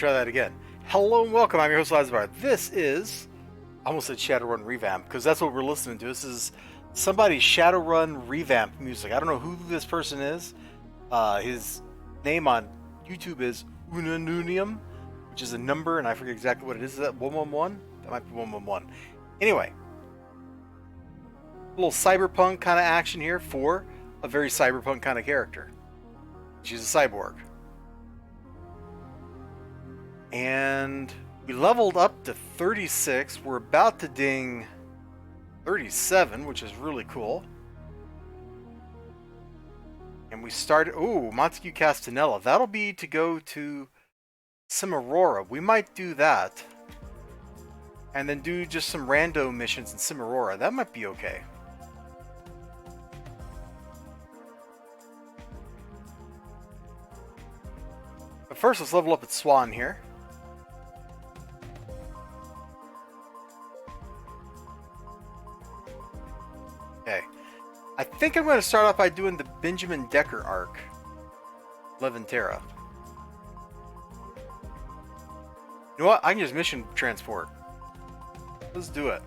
try that again. Hello and welcome. I'm your host, elizibar. This is, I almost said Shadowrun Revamp, because that's what we're listening to. This is somebody's Shadowrun Revamp music. I don't know who this person is. His name on YouTube is Unanunium, which is a number, and I forget exactly what it is. Is that 111? That might be 111. Anyway, a little cyberpunk kind of action here for a very cyberpunk kind of character. She's a cyborg. And we leveled up to 36. We're about to ding 37, which is really cool. And we started... Ooh, Montague Castanella. That'll be to go to Cimerora. We might do that. And then do just some rando missions in Cimerora. That might be okay. But first, let's level up at Swan here. Okay. I think I'm going to start off by doing the Benjamin Decker arc. Levantera. You know what? I can just mission transport. Let's do it.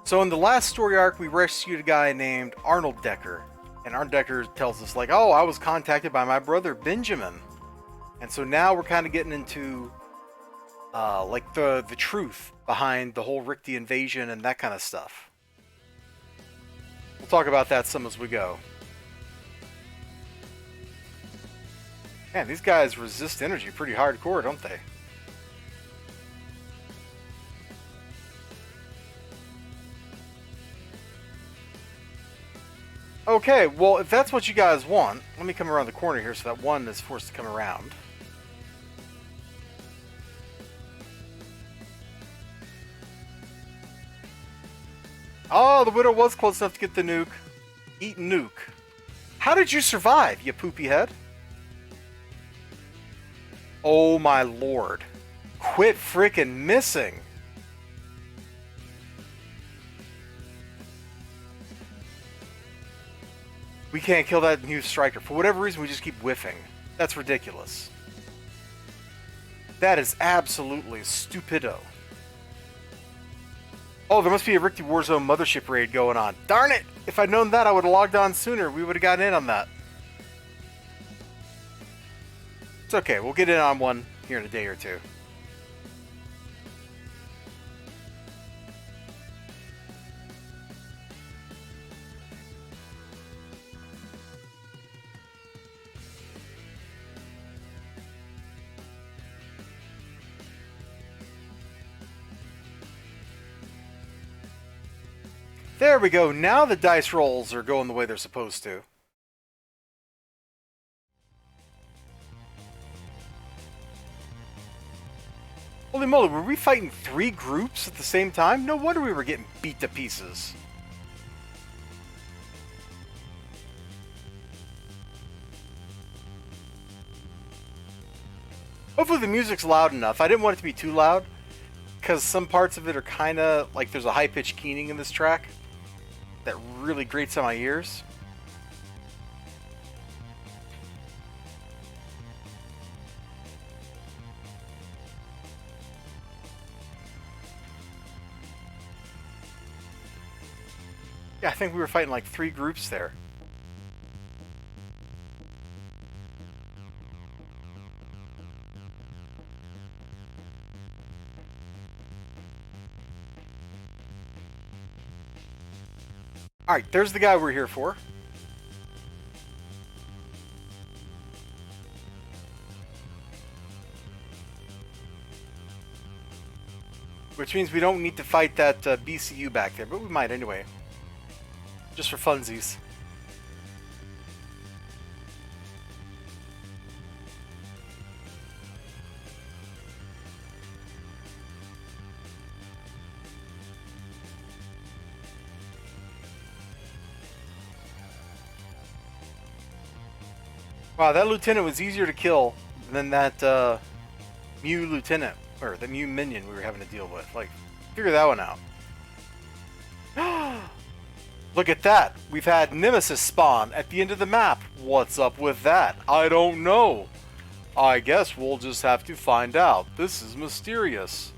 So in the last story arc, we rescued a guy named Arnold Decker. And Arnold Decker tells us, like, oh, I was contacted by my brother Benjamin. And so now we're kind of getting into, like, the truth behind the whole Richte invasion and that kind of stuff. We'll talk about that some as we go. Man, these guys resist energy pretty hardcore, don't they? Okay, well, if that's what you guys want, let me come around the corner here so that one is forced to come around. Oh, the Widow was close enough to get the nuke. Eat nuke. How did you survive, you poopy head? Oh my lord. Quit frickin' missing. We can't kill that new striker. For whatever reason, we just keep whiffing. That's ridiculous. That is absolutely stupido. Oh, there must be a Richte Warzone mothership raid going on. Darn it! If I'd known that, I would have logged on sooner. We would have gotten in on that. It's okay. We'll get in on one here in a day or two. There we go. Now the dice rolls are going the way they're supposed to. Holy moly, were we fighting 3 groups at the same time? No wonder we were getting beat to pieces. Hopefully the music's loud enough. I didn't want it to be too loud, because some parts of it are kind of like there's a high-pitched keening in this track that really grates on my ears. Yeah, I think we were fighting like 3 groups there. Alright, there's the guy we're here for. Which means we don't need to fight that BCU back there, but we might anyway. Just for funsies. Wow, that lieutenant was easier to kill than that Mew lieutenant, or the Mew minion we were having to deal with. Like, figure that one out. Look at that! We've had Nemesis spawn at the end of the map. What's up with that? I don't know. I guess we'll just have to find out. This is mysterious.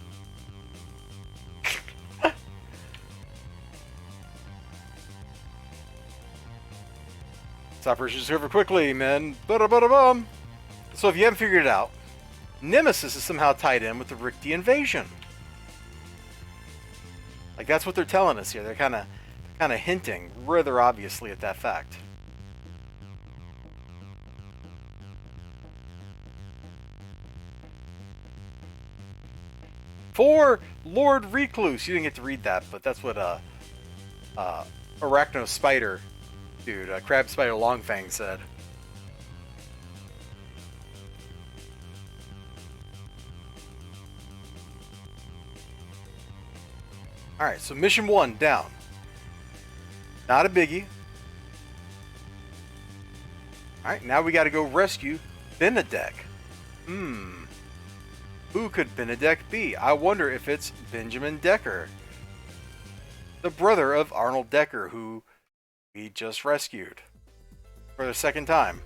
Operation discover quickly, men. Ba-da-ba-da-bum. So if you haven't figured it out, Nemesis is somehow tied in with the Rikti invasion. Like, that's what they're telling us here. They're kind of hinting rather obviously at that fact. For Lord Recluse, you didn't get to read that, but that's what Arachno Spider, dude, Crab Spider Longfang said. Alright, so mission 1 down. Not a biggie. Alright, now we gotta go rescue Benedek. Who could Benedek be? I wonder if it's Benjamin Decker, the brother of Arnold Decker, who we just rescued for the second time.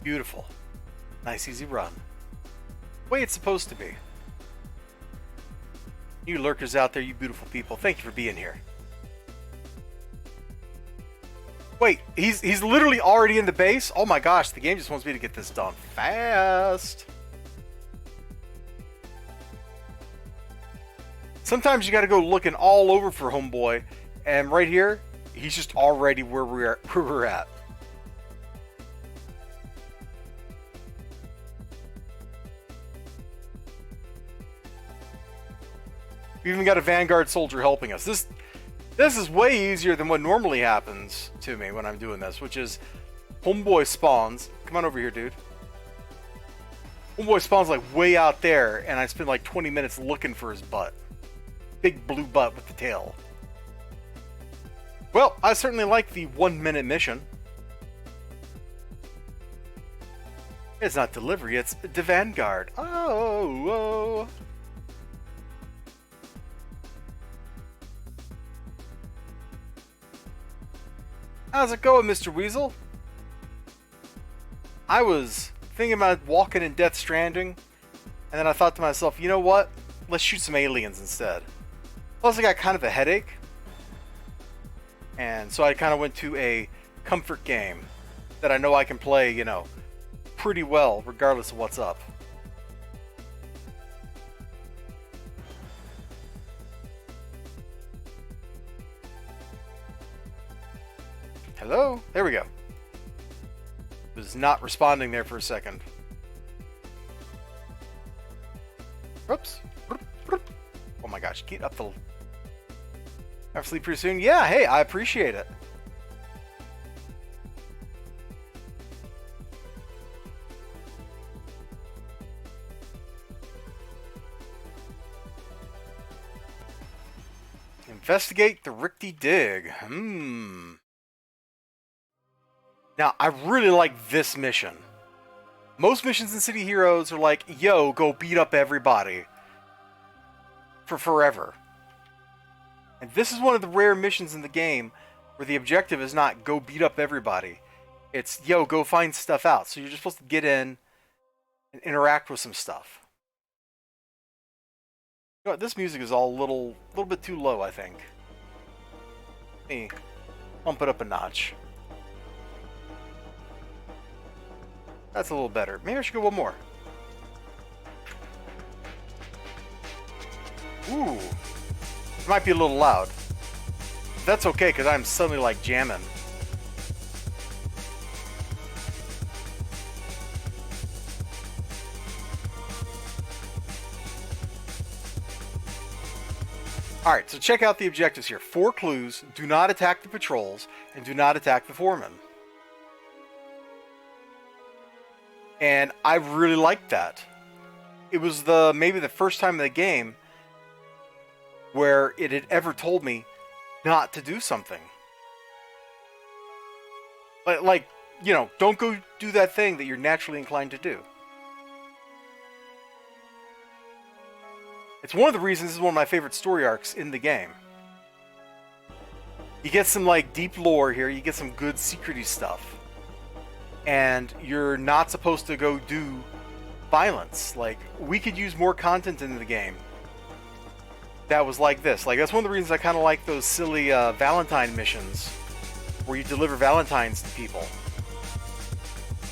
Beautiful. Nice easy run. Way it's supposed to be. You lurkers out there, you beautiful people, thank you for being here. Wait, he's literally already in the base? Oh my gosh, the game just wants me to get this done fast. Sometimes you gotta go looking all over for homeboy, and right here, he's just already where we're at. We even got a Vanguard soldier helping us. This is way easier than what normally happens to me when I'm doing this, which is homeboy spawns. Come on over here, dude. Homeboy spawns like way out there, and I spend like 20 minutes looking for his butt. Big blue butt with the tail. Well, I certainly like the 1-minute mission. It's not delivery, it's the Vanguard. Oh. How's it going, Mr. Weasel? I was thinking about walking in Death Stranding, and then I thought to myself, you know what? Let's shoot some aliens instead. Plus, I got kind of a headache, and so I kind of went to a comfort game that I know I can play, you know, pretty well, regardless of what's up. Hello? There we go. Was not responding there for a second. Oops. Oh my gosh, get up the... Have sleep pretty soon? Yeah, hey, I appreciate it. Investigate the Rikti Dig. Now, I really like this mission. Most missions in City Heroes are like, yo, go beat up everybody. For forever. And this is one of the rare missions in the game where the objective is not go beat up everybody. It's, yo, go find stuff out. So you're just supposed to get in and interact with some stuff. You know what, this music is all a little bit too low, I think. Let me bump it up a notch. That's a little better. Maybe I should go one more. Ooh. It might be a little loud. That's okay, because I'm suddenly, like, jamming. Alright, so check out the objectives here. 4 clues. Do not attack the patrols, and do not attack the foreman. And I really liked that. It was maybe the first time in the game where it had ever told me not to do something. Like, you know, don't go do that thing that you're naturally inclined to do. It's one of the reasons this is one of my favorite story arcs in the game. You get some, like, deep lore here. You get some good secrety stuff. And you're not supposed to go do violence. Like, we could use more content in the game that was like this. Like, that's one of the reasons I kind of like those silly Valentine missions where you deliver Valentines to people.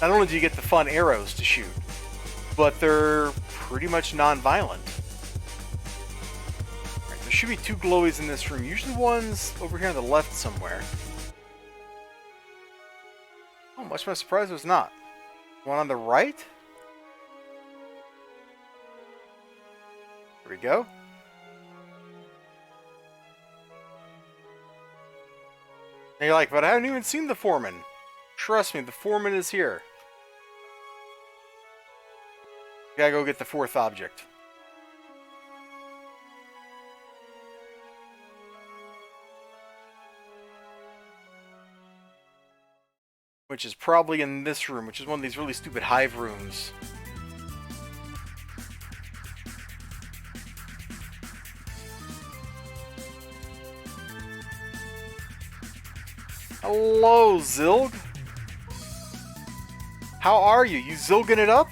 Not only do you get the fun arrows to shoot, but they're pretty much non-violent. Right, there should be 2 glowies in this room. Usually one's over here on the left somewhere. Oh, much to my surprise, there's not. One on the right? There we go. And you're like, but I haven't even seen the foreman. Trust me, the foreman is here. Gotta go get the 4th object. Which is probably in this room, which is one of these really stupid hive rooms. Hello, Zilg. How are you? You zilging it up?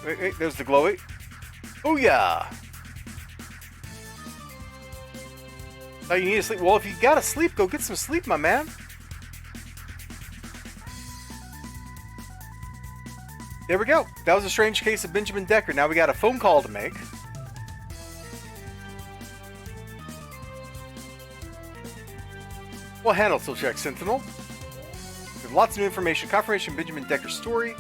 Wait. There's the glowy. Oh, yeah. Oh, you need to sleep. Well, if you gotta sleep, go get some sleep, my man. There we go. That was a strange case of Benjamin Decker. Now we got a phone call to make. Well handled, still check Sentinel. With lots of new information, confirmation of Benjamin Decker's story.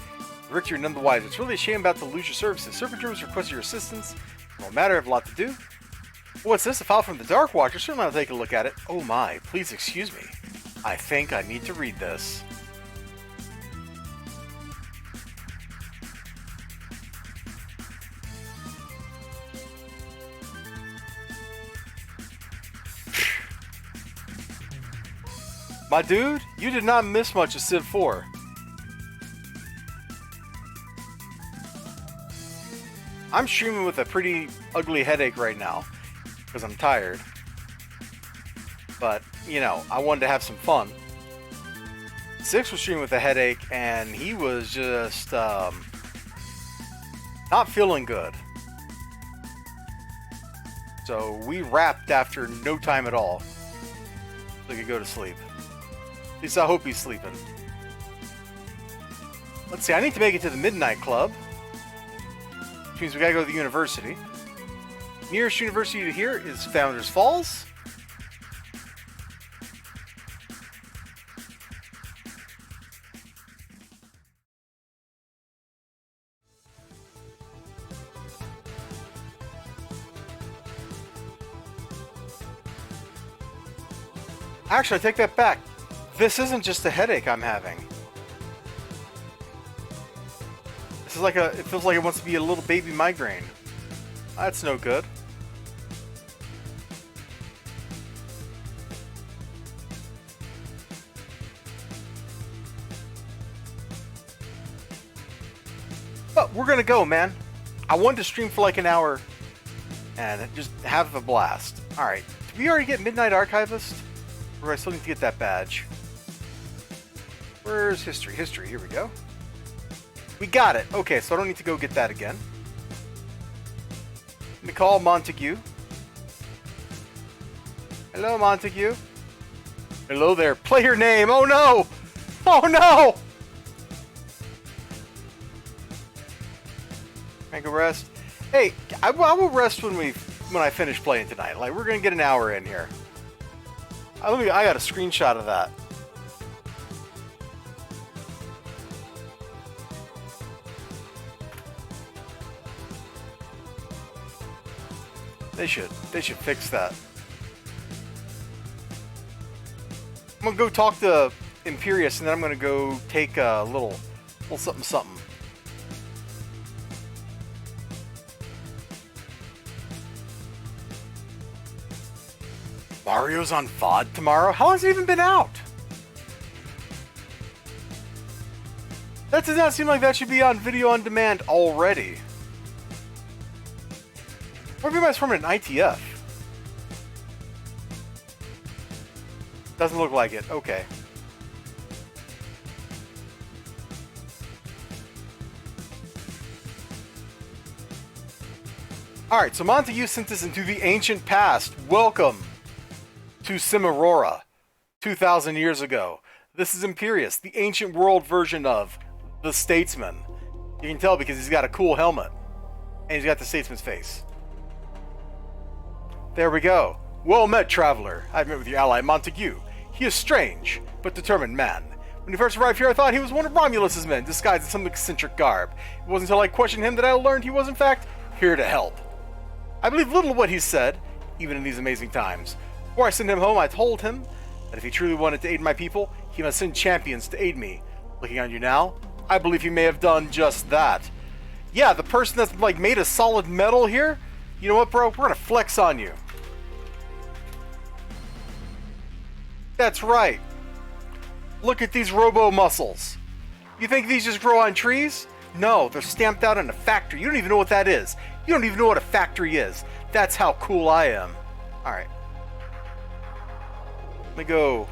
Rick, you're none the wiser. It's really a shame about to lose your services. Servant rooms requested your assistance. It won't matter, I have a lot to do. What's this? A file from the Dark Watcher? Certainly I'll take a look at it. Oh my, please excuse me. I think I need to read this. My dude, you did not miss much of Civ 4. I'm streaming with a pretty ugly headache right now, because I'm tired. But, you know, I wanted to have some fun. Six was streaming with a headache, and he was just, not feeling good. So we wrapped after no time at all. So he could go to sleep. At least I hope he's sleeping. Let's see, I need to make it to the Midnight Club. Which means we gotta go to the university. Nearest university to here is Founders Falls. Actually, I take that back. This isn't just a headache I'm having. This is like it feels like it wants to be a little baby migraine. That's no good. But we're gonna go, man. I wanted to stream for like an hour and just have a blast. Alright, did we already get Midnight Archivist? Or do I still need to get that badge? Where's history? History, here we go. We got it. Okay, so I don't need to go get that again. Let me call Montague. Hello, Montague. Hello there. Player name. Oh no! Oh no! Can I go rest? Hey, I will rest when I finish playing tonight. Like, we're gonna get an hour in here. I got a screenshot of that. They should fix that. I'm gonna go talk to Imperius, and then I'm gonna go take a little something something. Mario's on VOD tomorrow? How has it even been out? That does not seem like that should be on video on demand already. Or maybe I was from an ITF. Doesn't look like it. Okay. Alright, so Montague sent us into the ancient past. Welcome to Cimerora, 2,000 years ago. This is Imperius, the ancient world version of the Statesman. You can tell because he's got a cool helmet. And he's got the Statesman's face. There we go. Well met, traveler. I've met with your ally Montague. He is strange, but determined man. When he first arrived here, I thought he was one of Romulus's men, disguised in some eccentric garb. It wasn't until I questioned him that I learned he was, in fact, here to help. I believe little of what he said, even in these amazing times. Before I sent him home, I told him that if he truly wanted to aid my people, he must send champions to aid me. Looking on you now, I believe he may have done just that. Yeah, the person that's like made of solid metal here, you know what, bro? We're gonna flex on you. That's right. Look at these robo muscles. You think these just grow on trees? No, they're stamped out in a factory. You don't even know what that is. You don't even know what a factory is. That's how cool I am. Alright. Let me go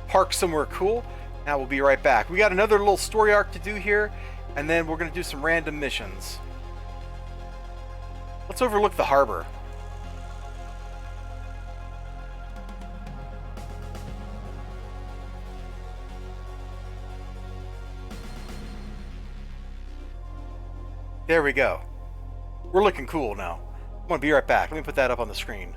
park somewhere cool. Now we'll be right back. We got another little story arc to do here, and then we're going to do some random missions. Let's overlook the harbor. There we go. We're looking cool now. I'm going to be right back. Let me put that up on the screen.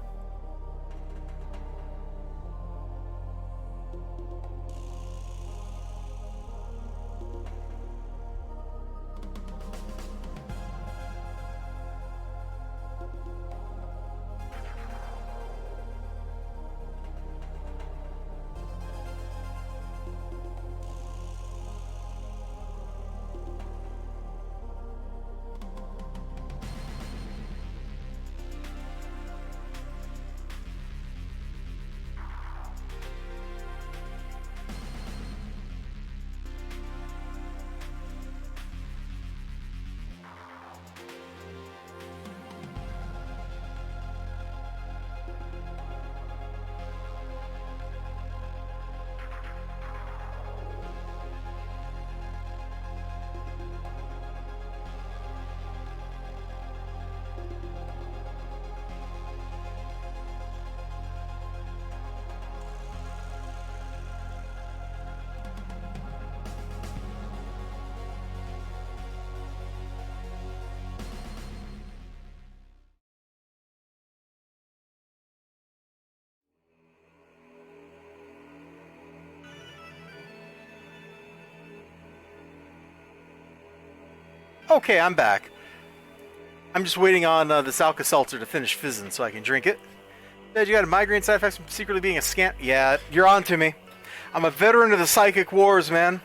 Okay, I'm back. I'm just waiting on this Alka-Seltzer to finish fizzing so I can drink it. Dad, you got a migraine side effects from secretly being a scam? Yeah, you're on to me. I'm a veteran of the psychic wars, man.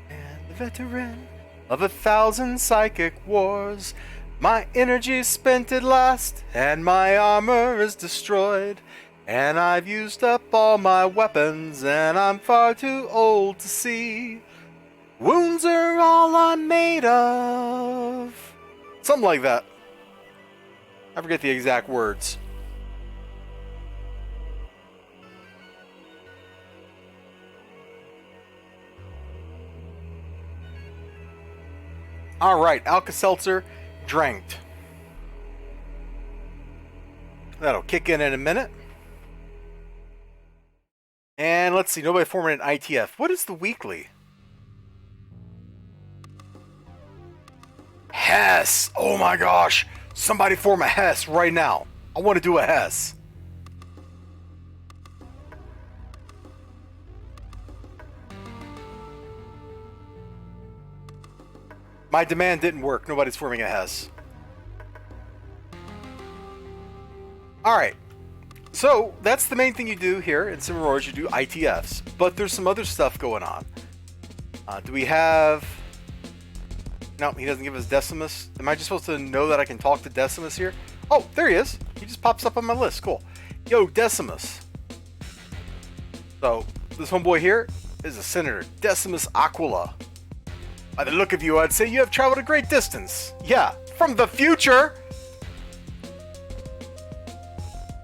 And the veteran of 1,000 psychic wars. My energy's spent at last, and my armor is destroyed. And I've used up all my weapons, and I'm far too old to see. Wounds are all I'm made of. Something like that. I forget the exact words. Alright, Alka-Seltzer, dranked. That'll kick in a minute. And let's see, nobody forming an ITF. What is the weekly? Hess! Oh my gosh! Somebody form a Hess right now. I want to do a Hess. My demand didn't work. Nobody's forming a Hess. Alright. So, that's the main thing you do here in Cimerora is you do ITFs. But there's some other stuff going on. Do we have... No, he doesn't give us Decimus. Am I just supposed to know that I can talk to Decimus here? Oh, there he is. He just pops up on my list. Cool. Yo, Decimus. So, this homeboy here is a senator, Decimus Aquila. By the look of you, I'd say you have traveled a great distance. Yeah, from the future!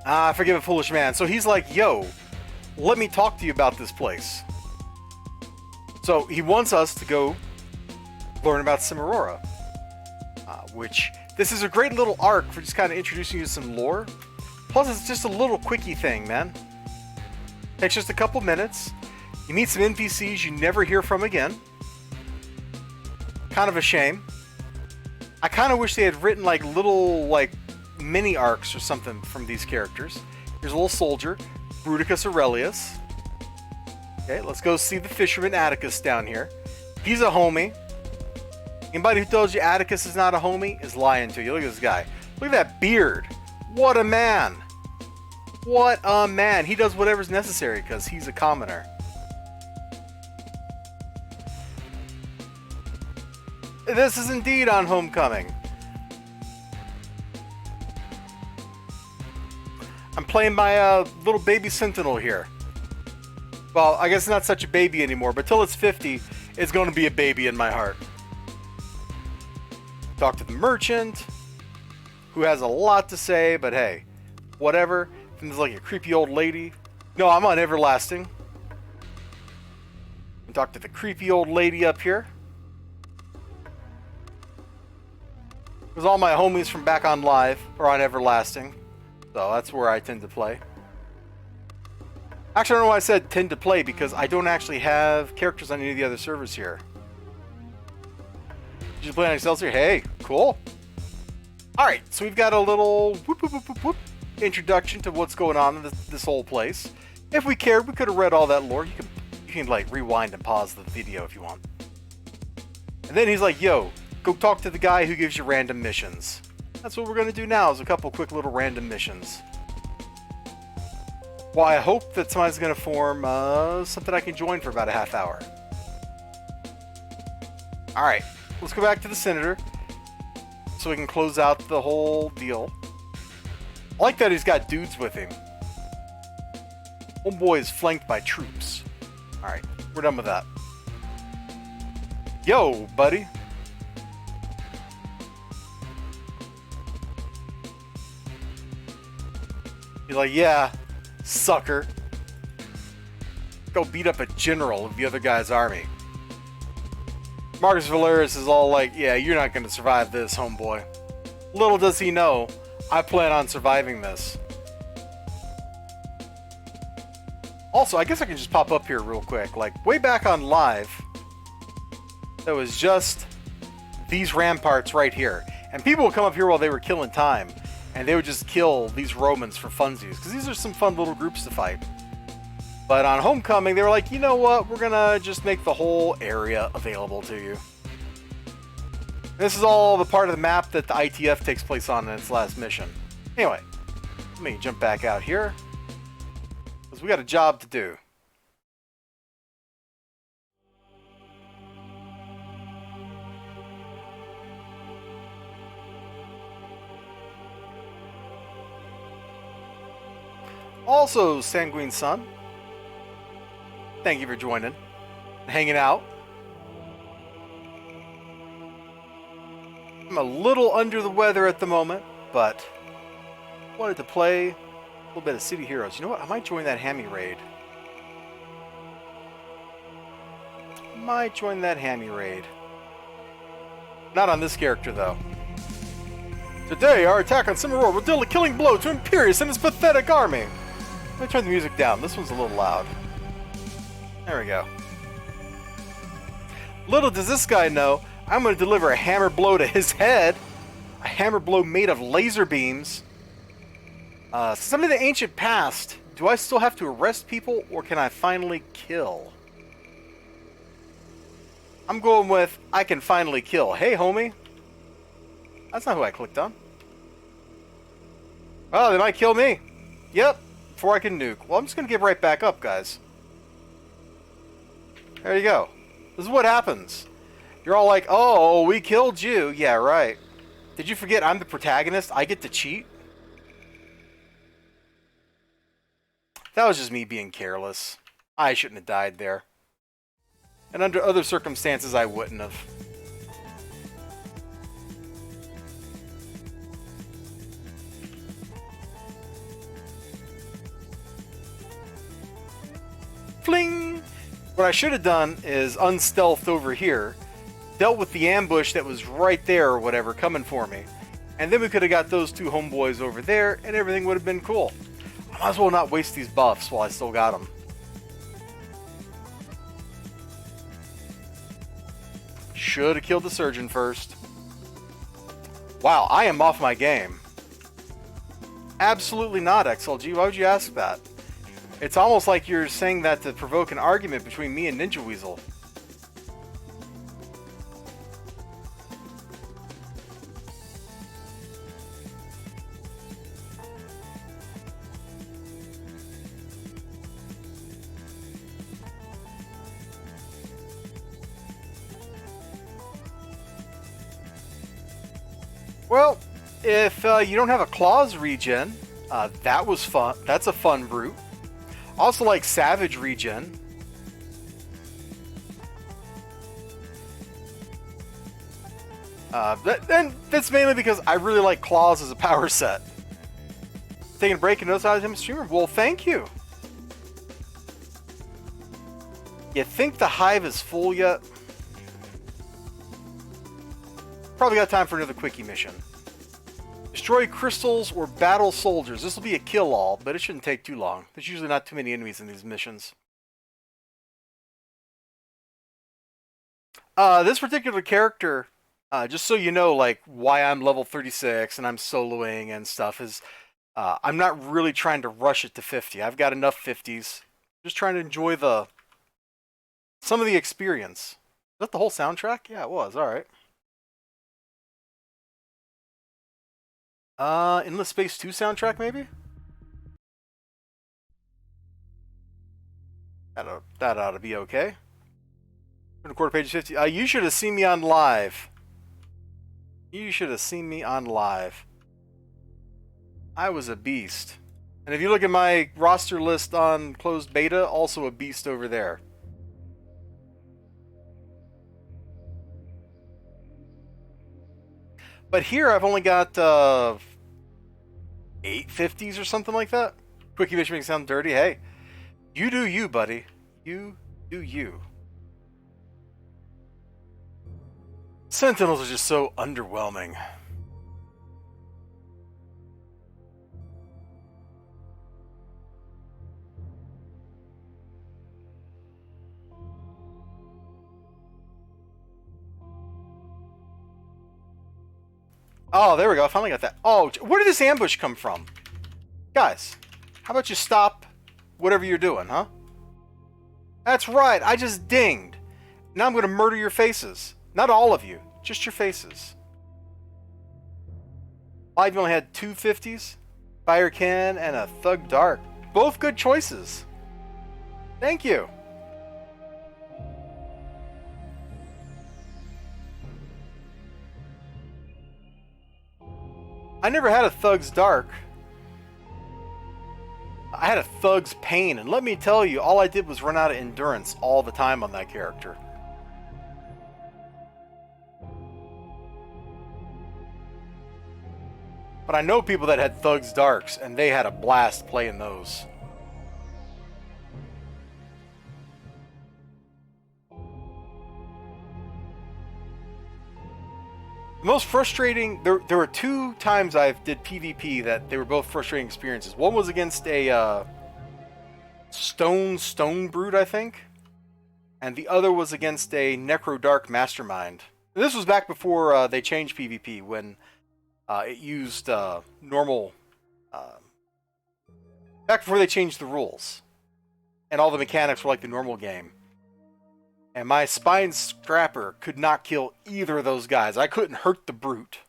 Ah, forgive a foolish man. So he's like, yo, let me talk to you about this place. So he wants us to go learn about Cimerora. Which, this is a great little arc for just kind of introducing you to some lore. Plus, it's just a little quickie thing, man. Takes just a couple minutes. You meet some NPCs you never hear from again. Kind of a shame. I kind of wish they had written like little like mini arcs or something from these characters. Here's a little soldier, Bruticus Aurelius. Okay, let's go see the fisherman Atticus down here. He's a homie. Anybody who tells you Atticus is not a homie is lying to you. Look at this guy. Look at that beard. What a man. What a man. He does whatever's necessary because he's a commoner. This is indeed on Homecoming. I'm playing my little baby Sentinel here. Well, I guess it's not such a baby anymore, but till it's 50, it's going to be a baby in my heart. Talk to the merchant, who has a lot to say, but hey, whatever. Seems like a creepy old lady. No, I'm on Everlasting. Talk to the creepy old lady up here. Because all my homies from back on Live are on Everlasting. So that's where I tend to play. Actually, I don't know why I said tend to play, because I don't actually have characters on any of the other servers here. Did you play on Excelsior? Hey, cool. Alright, so we've got a little whoop, whoop, whoop, whoop, whoop, introduction to what's going on in this whole place. If we cared, we could have read all that lore. You can like rewind and pause the video if you want. And then he's like, yo, go talk to the guy who gives you random missions. That's what we're going to do now, is a couple quick little random missions. Well, I hope that somebody's going to form something I can join for about a half hour. Alright, let's go back to the Senator so we can close out the whole deal. I like that he's got dudes with him. Homeboy is flanked by troops. Alright, we're done with that. Yo, buddy. He's like, yeah, sucker. Go beat up a general of the other guy's army. Marcus Valerius is all like, yeah, you're not going to survive this, homeboy. Little does he know, I plan on surviving this. Also, I guess I can just pop up here real quick. Like, way back on Live, there was just these ramparts right here. And people would come up here while they were killing time. And they would just kill these Romans for funsies. Because these are some fun little groups to fight. But on Homecoming, they were like, you know what? We're going to just make the whole area available to you. This is all the part of the map that the ITF takes place on in its last mission. Anyway, let me jump back out here. Because we got a job to do. Also, Sanguine Sun, thank you for joining, hanging out. I'm a little under the weather at the moment, but wanted to play a little bit of City Heroes. You know what? I might join that Hammy raid. Not on this character, though. Today, our attack on Cimerora will deal a killing blow to Imperius and his pathetic army. Let me turn the music down. This one's a little loud. There we go. Little does this guy know, I'm going to deliver a hammer blow to his head. A hammer blow made of laser beams. Since I'm in the ancient past, do I still have to arrest people, or can I finally kill? I'm going with I can finally kill. Hey, homie. That's not who I clicked on. Oh, they might kill me. Yep, before I can nuke. Well, I'm just going to give right back up, guys. There you go. This is what happens. You're all like, oh, we killed you. Yeah, right. Did you forget I'm the protagonist? I get to cheat? That was just me being careless. I shouldn't have died there. And under other circumstances, I wouldn't have. Fling! What I should have done is unstealthed over here, dealt with the ambush that was right there or whatever coming for me, and then we could have got those two homeboys over there and everything would have been cool. I might as well not waste these buffs while I still got them. Should have killed the surgeon first. Wow, I am off my game. Absolutely not, XLG. Why would you ask that? It's almost like you're saying that to provoke an argument between me and Ninja Weasel. Well, if you don't have a claws regen, that was fun. That's a fun brute. Also like savage regen. And that's mainly because I really like claws as a power set. Taking a break and notice I was a streamer. Well, thank you. You think the hive is full yet? Probably got time for another quickie mission. Destroy crystals or battle soldiers. This will be a kill-all, but it shouldn't take too long. There's usually not too many enemies in these missions. This particular character, just so you know, like, why I'm level 36 and I'm soloing and stuff, is I'm not really trying to rush it to 50. I've got enough 50s. Just trying to enjoy some of the experience. Is that the whole soundtrack? Yeah, it was. All right. Endless Space 2 soundtrack, maybe? That ought to be okay. Turn to quarter page 50. You should have seen me on live. You should have seen me on live. I was a beast. And if you look at my roster list on closed beta, also a beast over there. But here I've only got 850s or something like that. Quickie mission makes it sound dirty. Hey, you do you, buddy. You do you. Sentinels are just so underwhelming. Oh, there we go. I finally got that. Oh, where did this ambush come from? Guys, how about you stop whatever you're doing, huh? That's right. I just dinged. Now I'm going to murder your faces. Not all of you. Just your faces. I've only had 250s. Fire Can and a Thug Dark. Both good choices. Thank you. I never had a Thug's Dark. I had a Thug's Pain, and let me tell you, all I did was run out of endurance all the time on that character. But I know people that had Thug's Darks, and they had a blast playing those. The most frustrating, there were 2 times I did PvP that they were both frustrating experiences. One was against a stone brute, I think, and the other was against a Necro Dark Mastermind. And this was back before they changed PvP, when it used normal, back before they changed the rules, and all the mechanics were like the normal game. And my spine scrapper could not kill either of those guys. I couldn't hurt the brute.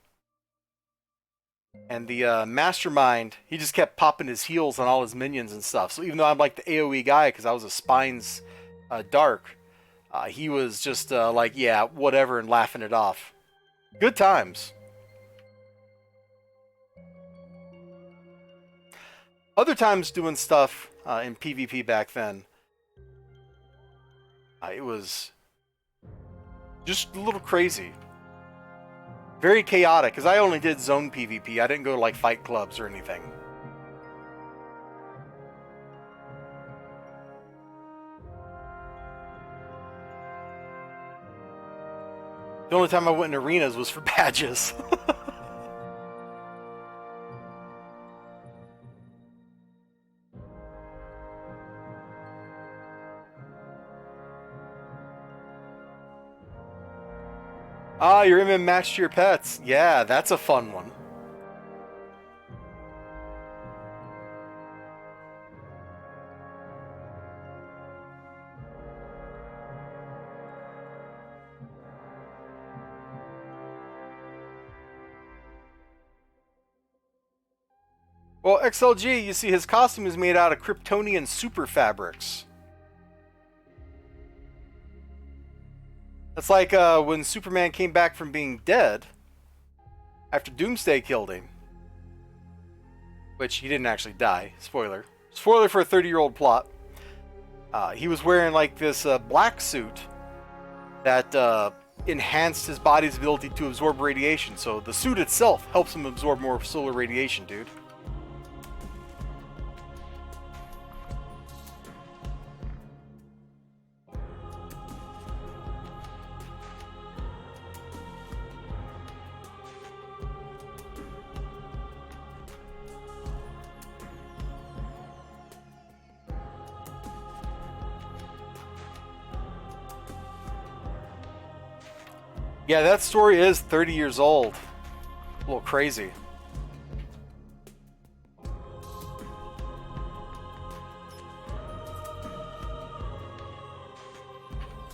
And the mastermind, he just kept popping his heals on all his minions and stuff. So even though I'm like the AoE guy, because I was a spines dark, he was just like, yeah, whatever, and laughing it off. Good times. Other times doing stuff in PvP back then, it was just a little crazy. Very chaotic, because I only did zone PvP. I didn't go to like fight clubs or anything. The only time I went in arenas was for badges. Ah, you're even matched to your pets. Yeah, that's a fun one. Well, XLG, you see his costume is made out of Kryptonian super fabrics. That's like when Superman came back from being dead after Doomsday killed him. Which he didn't actually die. Spoiler. Spoiler for a 30-year-old plot. He was wearing like this black suit that enhanced his body's ability to absorb radiation. So the suit itself helps him absorb more solar radiation, dude. Yeah, that story is 30 years old. A little crazy.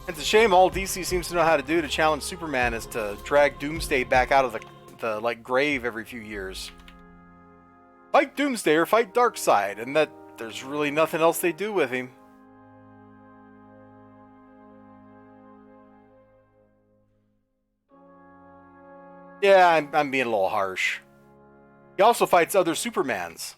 It's a shame all DC seems to know how to do to challenge Superman is to drag Doomsday back out of the like grave every few years. Fight Doomsday or fight Darkseid, and that there's really nothing else they do with him. Yeah, I'm being a little harsh. He also fights other Supermans.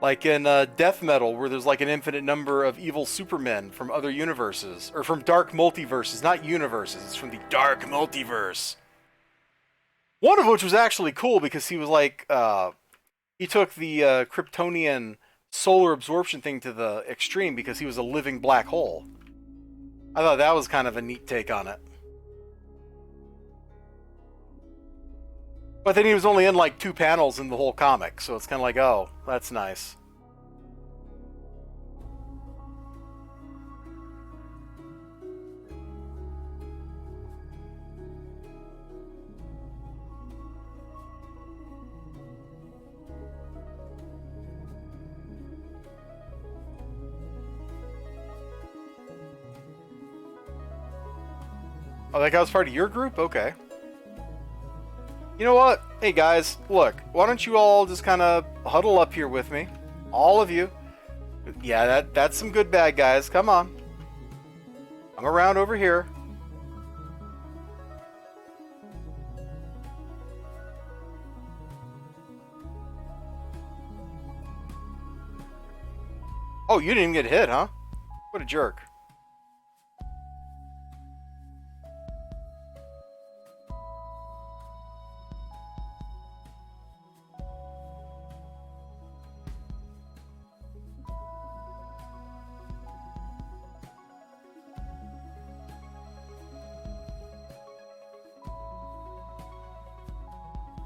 Like in Death Metal, where there's like an infinite number of evil Supermen from other universes. Or from dark multiverses, not universes. It's from the dark multiverse. One of which was actually cool because he was like... he took the Kryptonian solar absorption thing to the extreme because he was a living black hole. I thought that was kind of a neat take on it. But then he was only in like 2 panels in the whole comic, so it's kind of like, oh, that's nice. Oh, that guy was part of your group? Okay. You know what? Hey guys, look, why don't you all just kind of huddle up here with me? All of you. Yeah, that's some good bad guys. Come on. I'm around over here. Oh, you didn't even get hit, huh? What a jerk.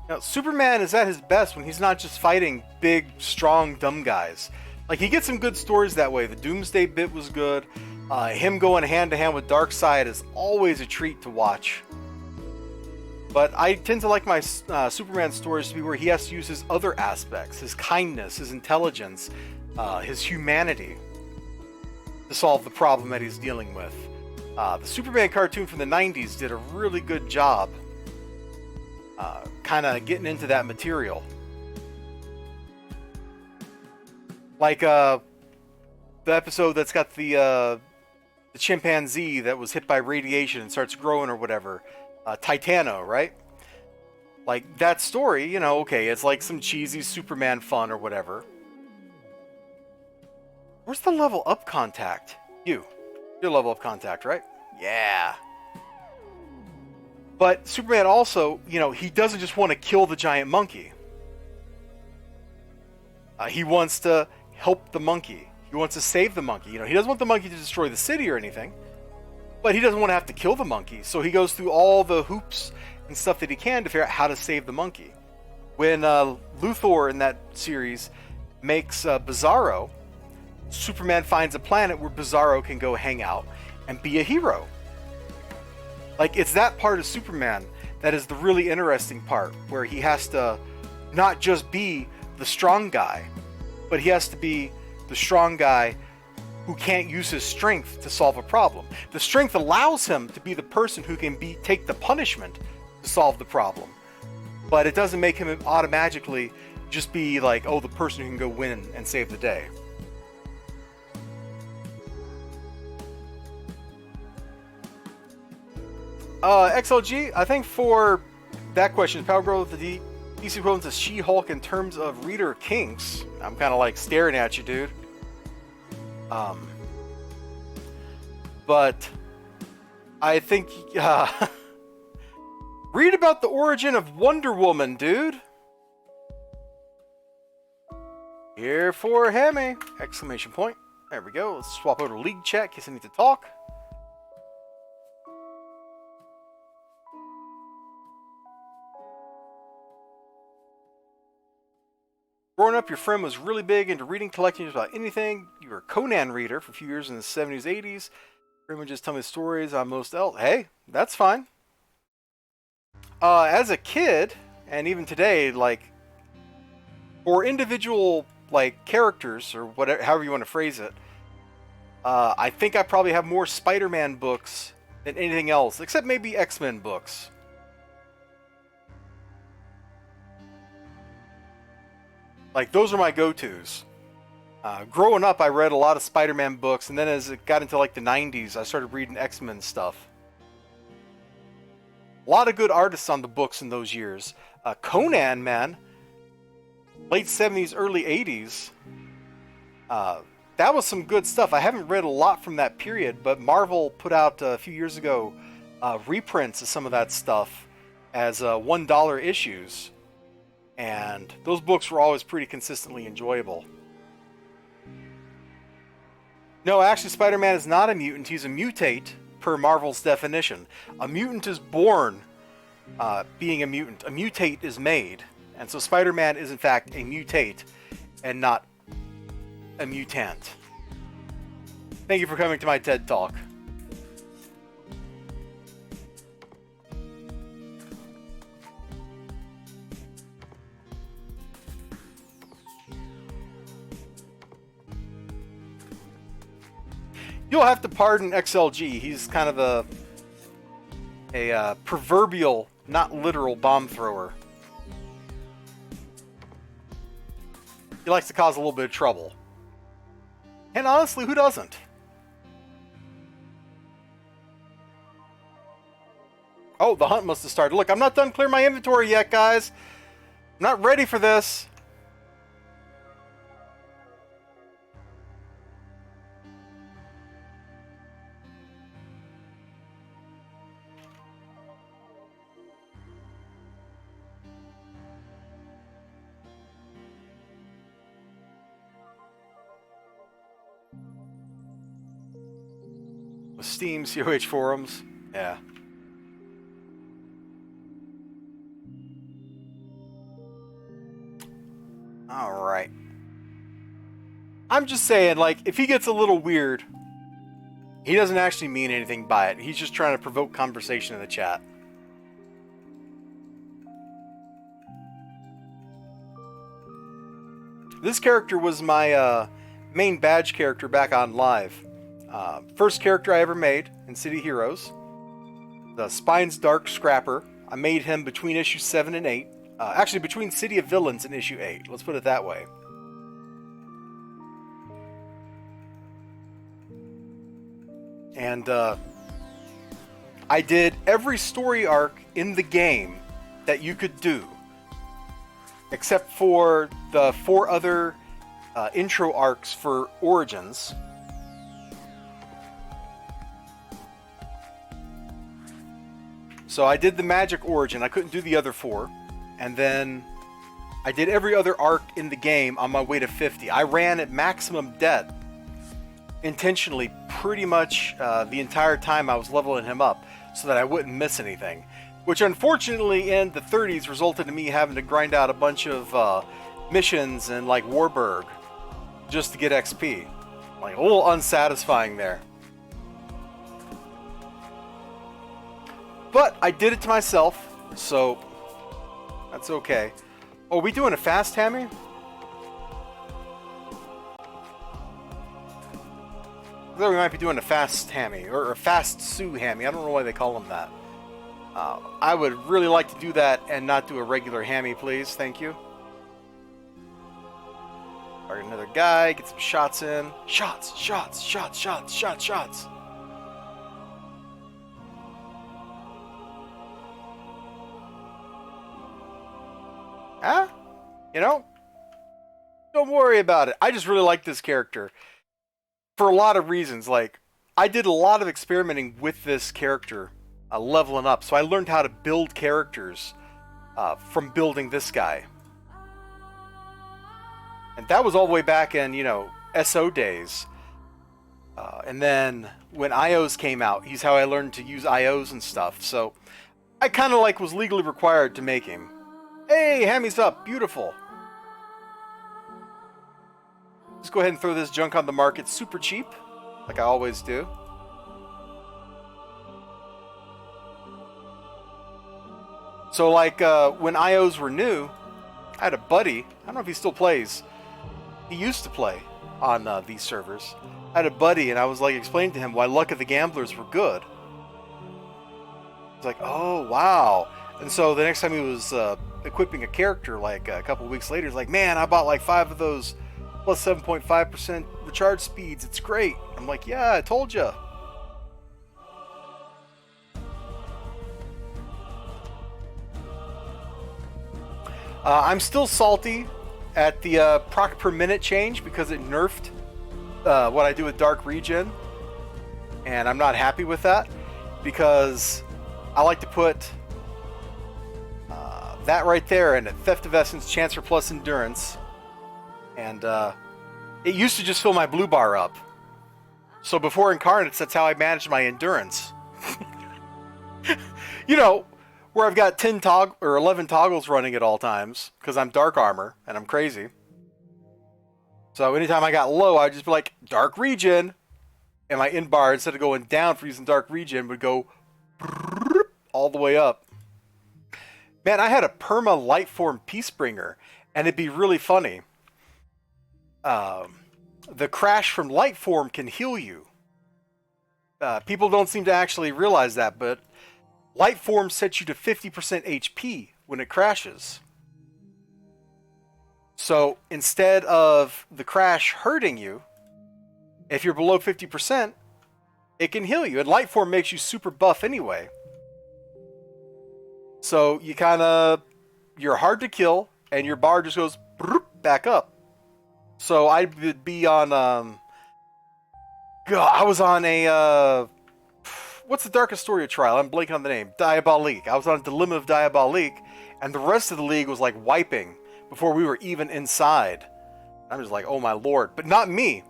Now, Superman is at his best when he's not just fighting big, strong, dumb guys. Like, he gets some good stories that way. The Doomsday bit was good. Him going hand-to-hand with Darkseid is always a treat to watch. But I tend to like my Superman stories to be where he has to use his other aspects, his kindness, his intelligence, his humanity, to solve the problem that he's dealing with. The Superman cartoon from the 90s did a really good job kind of getting into that material. Like the episode that's got the chimpanzee that was hit by radiation and starts growing or whatever. Titano, right? Like, that story, you know, okay, it's like some cheesy Superman fun or whatever. Where's the level up contact? You're level up contact, right? Yeah. But Superman also, you know, he doesn't just want to kill the giant monkey. He wants to help the monkey. He wants to save the monkey. You know, he doesn't want the monkey to destroy the city or anything. But he doesn't want to have to kill the monkey, so he goes through all the hoops and stuff that he can to figure out how to save the monkey. When Luthor in that series makes Bizarro, Superman finds a planet where Bizarro can go hang out and be a hero. Like, it's that part of Superman that is the really interesting part, where he has to not just be the strong guy, but he has to be the strong guy who can't use his strength to solve a problem. The strength allows him to be the person who can take the punishment to solve the problem. But it doesn't make him automatically just be like, oh, the person who can go win and save the day. XLG, I think for that question, Power Girl with the DC equivalent to She-Hulk in terms of reader kinks. I'm kind of like staring at you, dude. But I think read about the origin of Wonder Woman, dude. Here for Hammy! Exclamation point. There we go. Let's swap over to League Chat in case I need to talk. Growing up, your friend was really big into reading, collecting about anything. You were a Conan reader for a few years in the 70s, 80s. Pretty much just tell me stories on most else. Hey, that's fine. As a kid, and even today, like, for individual, like, characters, or whatever, however you want to phrase it, I think I probably have more Spider-Man books than anything else, except maybe X-Men books. Like, those are my go-tos. Growing up, I read a lot of Spider-Man books, and then as it got into, like, the 90s, I started reading X-Men stuff. A lot of good artists on the books in those years. Conan, man. Late 70s, early 80s. That was some good stuff. I haven't read a lot from that period, but Marvel put out a few years ago reprints of some of that stuff as $1 issues. And those books were always pretty consistently enjoyable. No, actually, Spider-Man is not a mutant. He's a mutate, per Marvel's definition. A mutant is born being a mutant. A mutate is made. And so Spider-Man is, in fact, a mutate and not a mutant. Thank you for coming to my TED Talk. You'll have to pardon XLG. He's kind of a proverbial, not literal, bomb thrower. He likes to cause a little bit of trouble. And honestly, who doesn't? Oh, the hunt must have started. Look, I'm not done clearing my inventory yet, guys. I'm not ready for this. Steam, COH forums. Yeah. Alright. I'm just saying, like, if he gets a little weird, he doesn't actually mean anything by it. He's just trying to provoke conversation in the chat. This character was my main badge character back on Live. First character I ever made in City Heroes. The Spine's Dark Scrapper. I made him between issue 7 and 8. Actually, between City of Villains and issue 8. Let's put it that way. And I did every story arc in the game that you could do, except for the 4 other intro arcs for Origins. So I did the Magic Origin. I couldn't do the other 4. And then I did every other arc in the game on my way to 50. I ran at maximum debt intentionally pretty much the entire time I was leveling him up so that I wouldn't miss anything. Which unfortunately in the 30s resulted in me having to grind out a bunch of missions in like Warburg just to get XP. Like a little unsatisfying there. But I did it to myself, so that's okay. Oh, are we doing a fast Hammy? I thought we might be doing a fast Hammy, or a fast Sue Hammy. I don't know why they call them that. I would really like to do that and not do a regular Hammy, please. Thank you. Target another guy, get some shots in. Shots, shots, shots, shots, shots, shots. Huh? You know? Don't worry about it. I just really like this character. For a lot of reasons. Like, I did a lot of experimenting with this character, leveling up. So I learned how to build characters from building this guy. And that was all the way back in, you know, SO days. And then when IOs came out, he's how I learned to use IOs and stuff. So I kind of like was legally required to make him. Hey, Hammy's up. Beautiful. Let's go ahead and throw this junk on the market super cheap, like I always do. So like when IOs were new, I had a buddy. I don't know if he still plays. He used to play on these servers. I had a buddy and I was like explaining to him why Luck of the Gamblers were good. It's like, oh, wow. And so the next time he was equipping a character, like a couple of weeks later, he's like, man, I bought like 5 of those plus 7.5% recharge speeds. It's great. I'm like, yeah, I told you. I'm still salty at the proc per minute change because it nerfed what I do with Dark Regen. And I'm not happy with that because I like to put that right there and Theft of Essence, Chance for plus Endurance. And it used to just fill my blue bar up. So before Incarnates, that's how I managed my endurance. You know, where I've got 10 or 11 toggles running at all times because I'm Dark Armor and I'm crazy. So anytime I got low, I'd just be like, Dark Regen. And my end bar, instead of going down for using Dark Regen, would go all the way up. Man, I had a perma Lightform Peacebringer, and it'd be really funny. The crash from Lightform can heal you. People don't seem to actually realize that, but Lightform sets you to 50% HP when it crashes. So instead of the crash hurting you, if you're below 50%, it can heal you. And Lightform makes you super buff anyway. So you you're hard to kill, and your bar just goes back up. So I would be on, I was on a, what's the Darkest Story trial? I'm blanking on the name. Diabolique. I was on Dilemma of Diabolique, and the rest of the league was like wiping before we were even inside. I'm just like, oh my lord. But not me.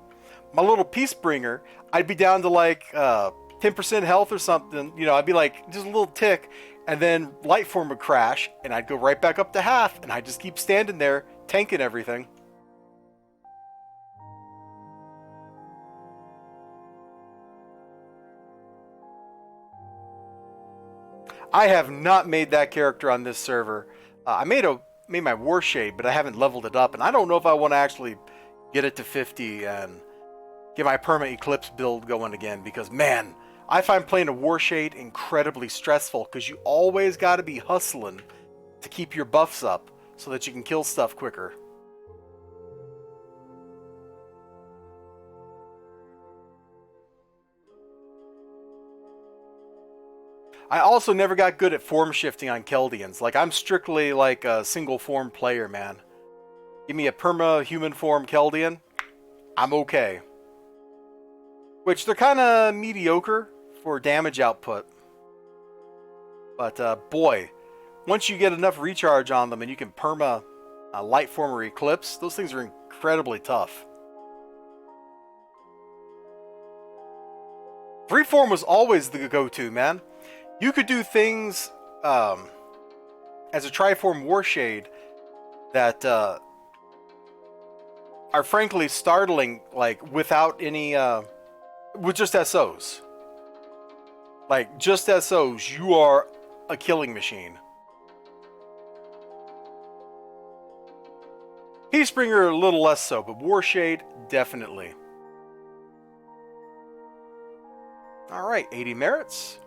My little Peacebringer, I'd be down to like 10% health or something. You know, I'd be like, just a little tick. And then Lightform would crash, and I'd go right back up to half, and I'd just keep standing there, tanking everything. I have not made that character on this server. I made a made my war shade, but I haven't leveled it up, and I don't know if I want to actually get it to 50 and get my perma eclipse build going again, because man, I find playing a war shade incredibly stressful because you always got to be hustling to keep your buffs up so that you can kill stuff quicker. I also never got good at form shifting on Keldians. Like, I'm strictly like a single form player, man. Give me a perma human form Keldian, I'm okay. Which they're kind of mediocre for damage output. But boy, once you get enough recharge on them and you can perma light form or eclipse, those things are incredibly tough. Freeform was always the go-to, man. You could do things as a Triform Warshade that are frankly startling, like without any, with just SOs. Like just SOs, you are a killing machine. Peacebringer a little less so, but Warshade definitely. Alright, 80 merits.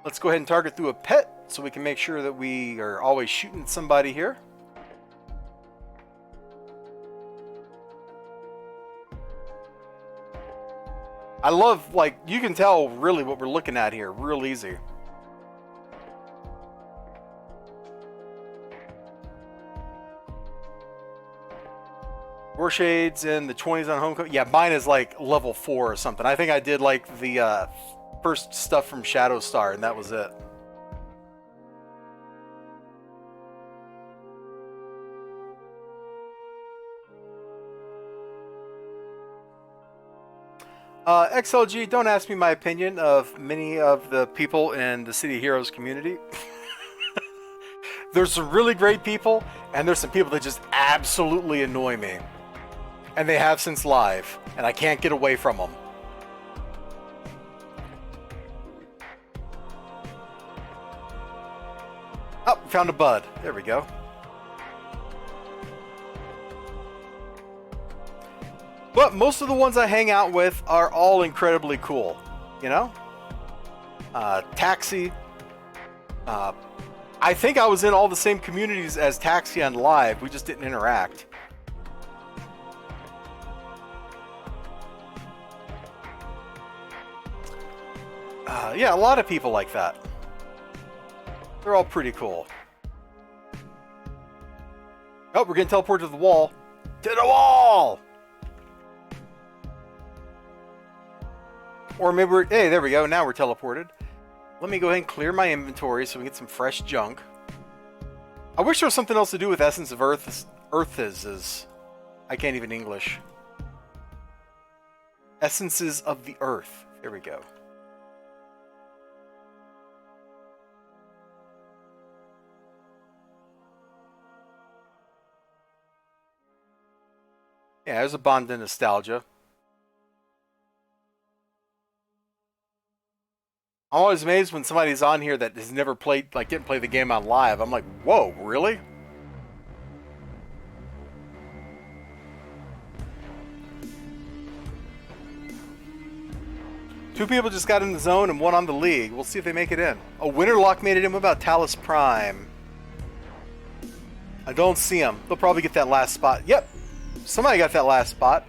Let's go ahead and target through a pet so we can make sure that we are always shooting at somebody here. I love, like, you can tell really what we're looking at here. Real easy. Warshades in the 20s on Homecoming. Yeah, mine is like level 4 or something. I think I did like the first stuff from Shadowstar, and that was it. XLG, don't ask me my opinion of many of the people in the City Heroes community. There's some really great people, and there's some people that just absolutely annoy me. And they have since live, and I can't get away from them. Oh, found a bud. There we go. But most of the ones I hang out with are all incredibly cool, you know? Taxi. I think I was in all the same communities as Taxi on live. We just didn't interact. Yeah, a lot of people like that. They're all pretty cool. Oh, we're getting teleported to the wall. To the wall! Or maybe we're... Hey, there we go. Now we're teleported. Let me go ahead and clear my inventory so we get some fresh junk. I wish there was something else to do with Essence of Earth. I can't even English. Essences of the Earth. There we go. Yeah, there's a bond of nostalgia. I'm always amazed when somebody's on here that has never played, like, didn't play the game on live. I'm like, whoa, really? Two people just got in the zone and one on the league. We'll see if they make it in. Oh, Winterlock made it in. What about Talus Prime? I don't see them. They'll probably get that last spot. Yep. Somebody got that last spot.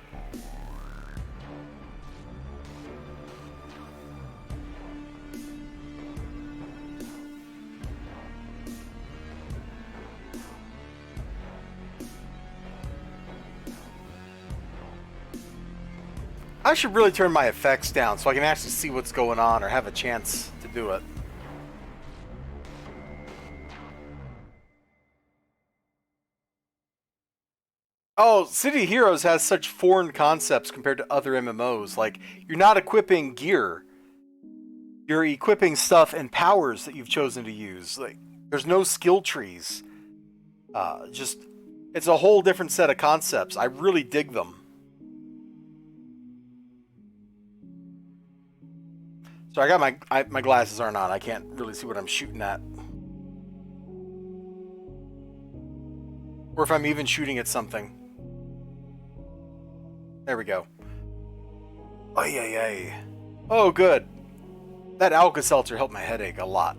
I should really turn my effects down so I can actually see what's going on or have a chance to do it. Oh, City Heroes has such foreign concepts compared to other MMOs. Like, you're not equipping gear. You're equipping stuff and powers that you've chosen to use. Like, there's no skill trees. It's a whole different set of concepts. I really dig them. So I got my glasses aren't on. I can't really see what I'm shooting at. Or if I'm even shooting at something. There we go. Ay, ay, ay. Oh, good. That Alka-Seltzer helped my headache a lot.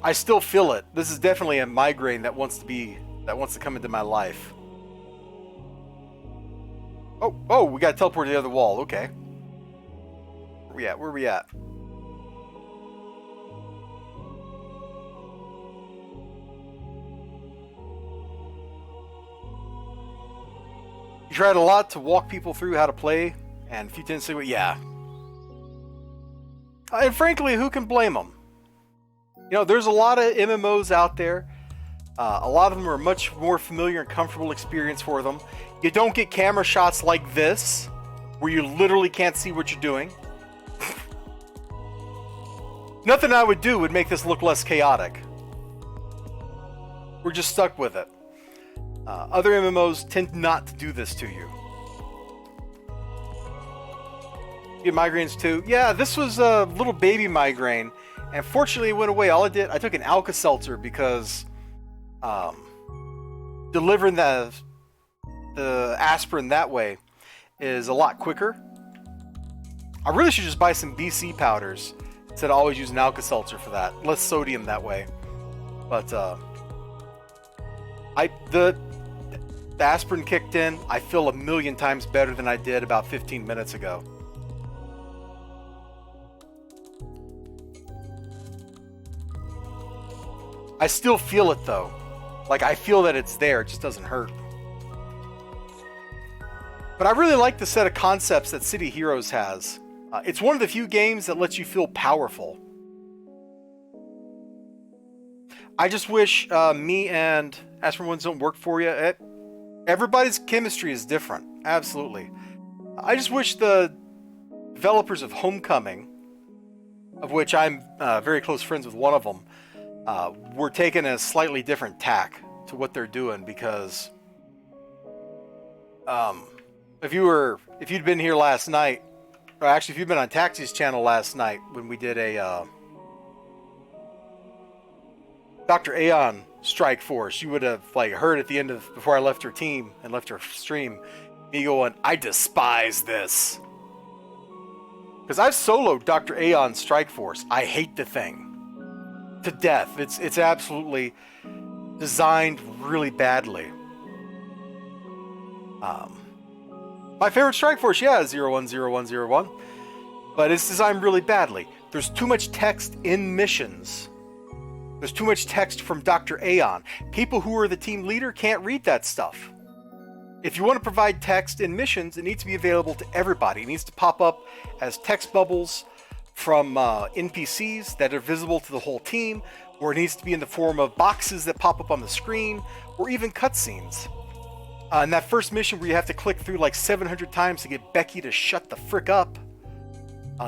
I still feel it. This is definitely a migraine that wants to come into my life. Oh, we got to teleport to the other wall. Okay. Where we at? You tried a lot to walk people through how to play, and if you didn't say, yeah. And frankly, who can blame them? You know, there's a lot of MMOs out there. A lot of them are much more familiar and comfortable experience for them. You don't get camera shots like this, where you literally can't see what you're doing. Nothing I would do would make this look less chaotic. We're just stuck with it. Other MMOs tend not to do this to you. You get migraines too? Yeah, this was a little baby migraine. And fortunately, it went away. All I did, I took an Alka-Seltzer because delivering the aspirin that way is a lot quicker. I really should just buy some BC powders instead of always using Alka-Seltzer for that. Less sodium that way. But the aspirin kicked in. I feel a million times better than I did about 15 minutes ago. I still feel it though. Like, I feel that it's there, it just doesn't hurt. But I really like the set of concepts that City Heroes has. It's one of the few games that lets you feel powerful. I just wish me and Aspirin ones don't work for you. Everybody's chemistry is different, absolutely. I just wish the developers of Homecoming, of which I'm very close friends with one of them, we're taking a slightly different tack to what they're doing, because if you'd been here last night, or actually if you'd been on Taxi's channel last night when we did a Dr. Aeon Strike Force, you would have heard at the end of, before I left her team and left her stream, me going, I despise this. Because I've soloed Dr. Aeon Strike Force. I hate the thing to death. It's absolutely designed really badly. My favorite Strike Force, yeah, is 010101, but it's designed really badly. There's too much text in missions. There's too much text from Dr. Aeon. People who are the team leader can't read that stuff. If you want to provide text in missions, it needs to be available to everybody. It needs to pop up as text bubbles from NPCs that are visible to the whole team, or it needs to be in the form of boxes that pop up on the screen, or even cutscenes. In that first mission where you have to click through 700 times to get Becky to shut the frick up,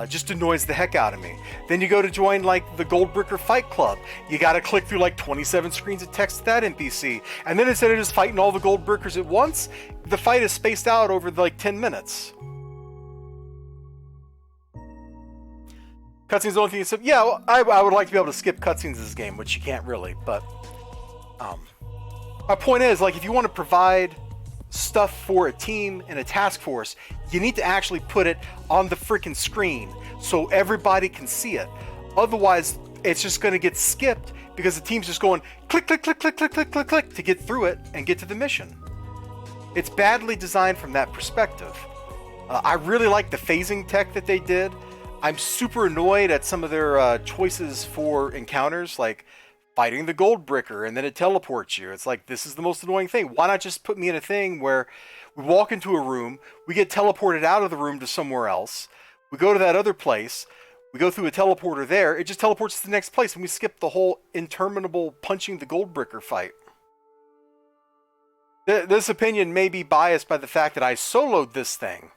just annoys the heck out of me. Then you go to join the Goldbricker Fight Club. You gotta click through 27 screens of text to that NPC, and then instead of just fighting all the Goldbrickers at once, the fight is spaced out over 10 minutes. Cutscenes the only thing you said, yeah, well, I would like to be able to skip cutscenes in this game, which you can't really, but my point is, if you want to provide stuff for a team and a task force, you need to actually put it on the freaking screen so everybody can see it. Otherwise, it's just going to get skipped because the team's just going click, click, click, click, click, click, click, click to get through it and get to the mission. It's badly designed from that perspective. I really like the phasing tech that they did. I'm super annoyed at some of their choices for encounters, like fighting the Goldbricker and then it teleports you. It's this is the most annoying thing. Why not just put me in a thing where we walk into a room, we get teleported out of the room to somewhere else, we go to that other place, we go through a teleporter there, it just teleports to the next place, and we skip the whole interminable punching the Goldbricker fight. This opinion may be biased by the fact that I soloed this thing.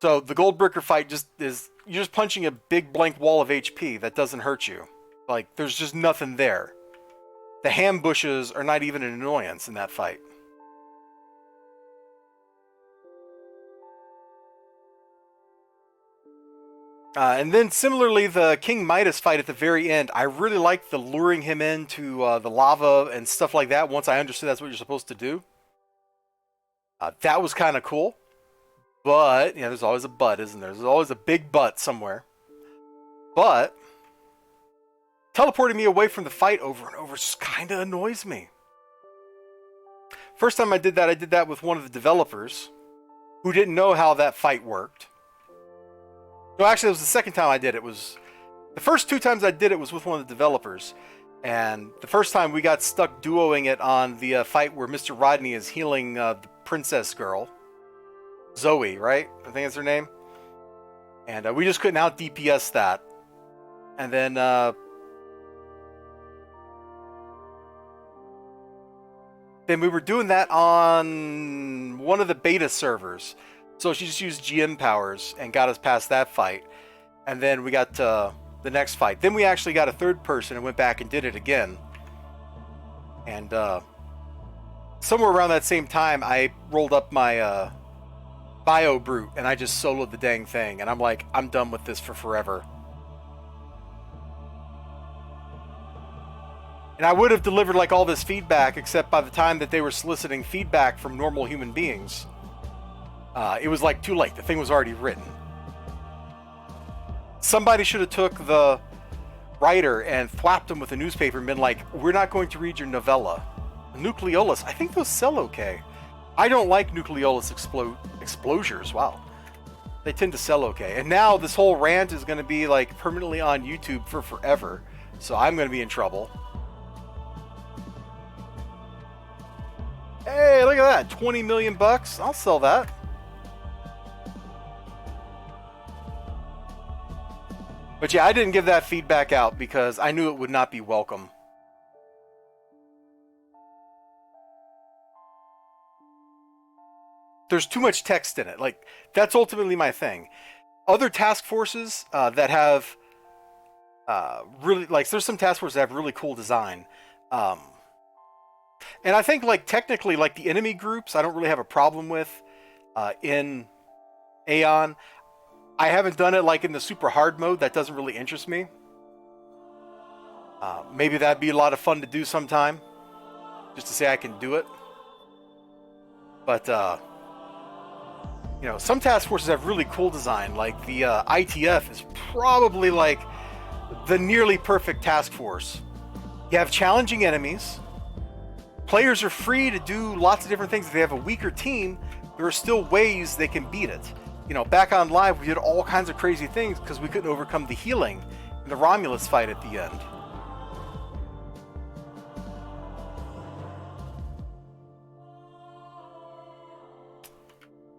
So the Goldbricker fight just is, you're just punching a big blank wall of HP that doesn't hurt you. There's just nothing there. The ham bushes are not even an annoyance in that fight. And then similarly, the King Midas fight at the very end, I really liked the luring him into the lava and stuff like that once I understood that's what you're supposed to do. That was kind of cool. But, yeah, there's always a but, isn't there? There's always a big but somewhere. But teleporting me away from the fight over and over just kind of annoys me. First time I did that with one of the developers who didn't know how that fight worked. No, actually, it was the second time I did it. It was the first 2 times I did it was with one of the developers. And the first time we got stuck duoing it on the fight where Mr. Rodney is healing the princess girl. Zoe, right? I think that's her name. And we just couldn't out DPS that. And then we were doing that on one of the beta servers. So she just used GM powers and got us past that fight. And then we got to the next fight. Then we actually got a third person and went back and did it again. And somewhere around that same time, I rolled up my Bio Brute and I just soloed the dang thing. And I'm like, I'm done with this for forever. And I would have delivered like all this feedback, except by the time that they were soliciting feedback from normal human beings, it was like too late. The thing was already written. Somebody should have took the writer and thwapped him with a newspaper and been like, we're not going to read your novella. Nucleolus, I think those sell okay. I don't like Nucleolus explosures. Wow. They tend to sell okay. And now this whole rant is going to be like permanently on YouTube for forever. So I'm going to be in trouble. Hey, look at that. 20 million bucks. I'll sell that. But yeah, I didn't give that feedback out because I knew it would not be welcome. There's too much text in it. Like, that's ultimately my thing. Other task forces that have really, like, there's some task forces that have really cool design. And I think, like, technically, like, the enemy groups, I don't really have a problem with in Aeon. I haven't done it, like, in the super hard mode. That doesn't really interest me. Maybe that'd be a lot of fun to do sometime. Just to say I can do it. But, you know, some task forces have really cool design. Like, the ITF is probably, like, the nearly perfect task force. You have challenging enemies. Players are free to do lots of different things. If they have a weaker team, there are still ways they can beat it. You know, back on live, we did all kinds of crazy things because we couldn't overcome the healing in the Romulus fight at the end.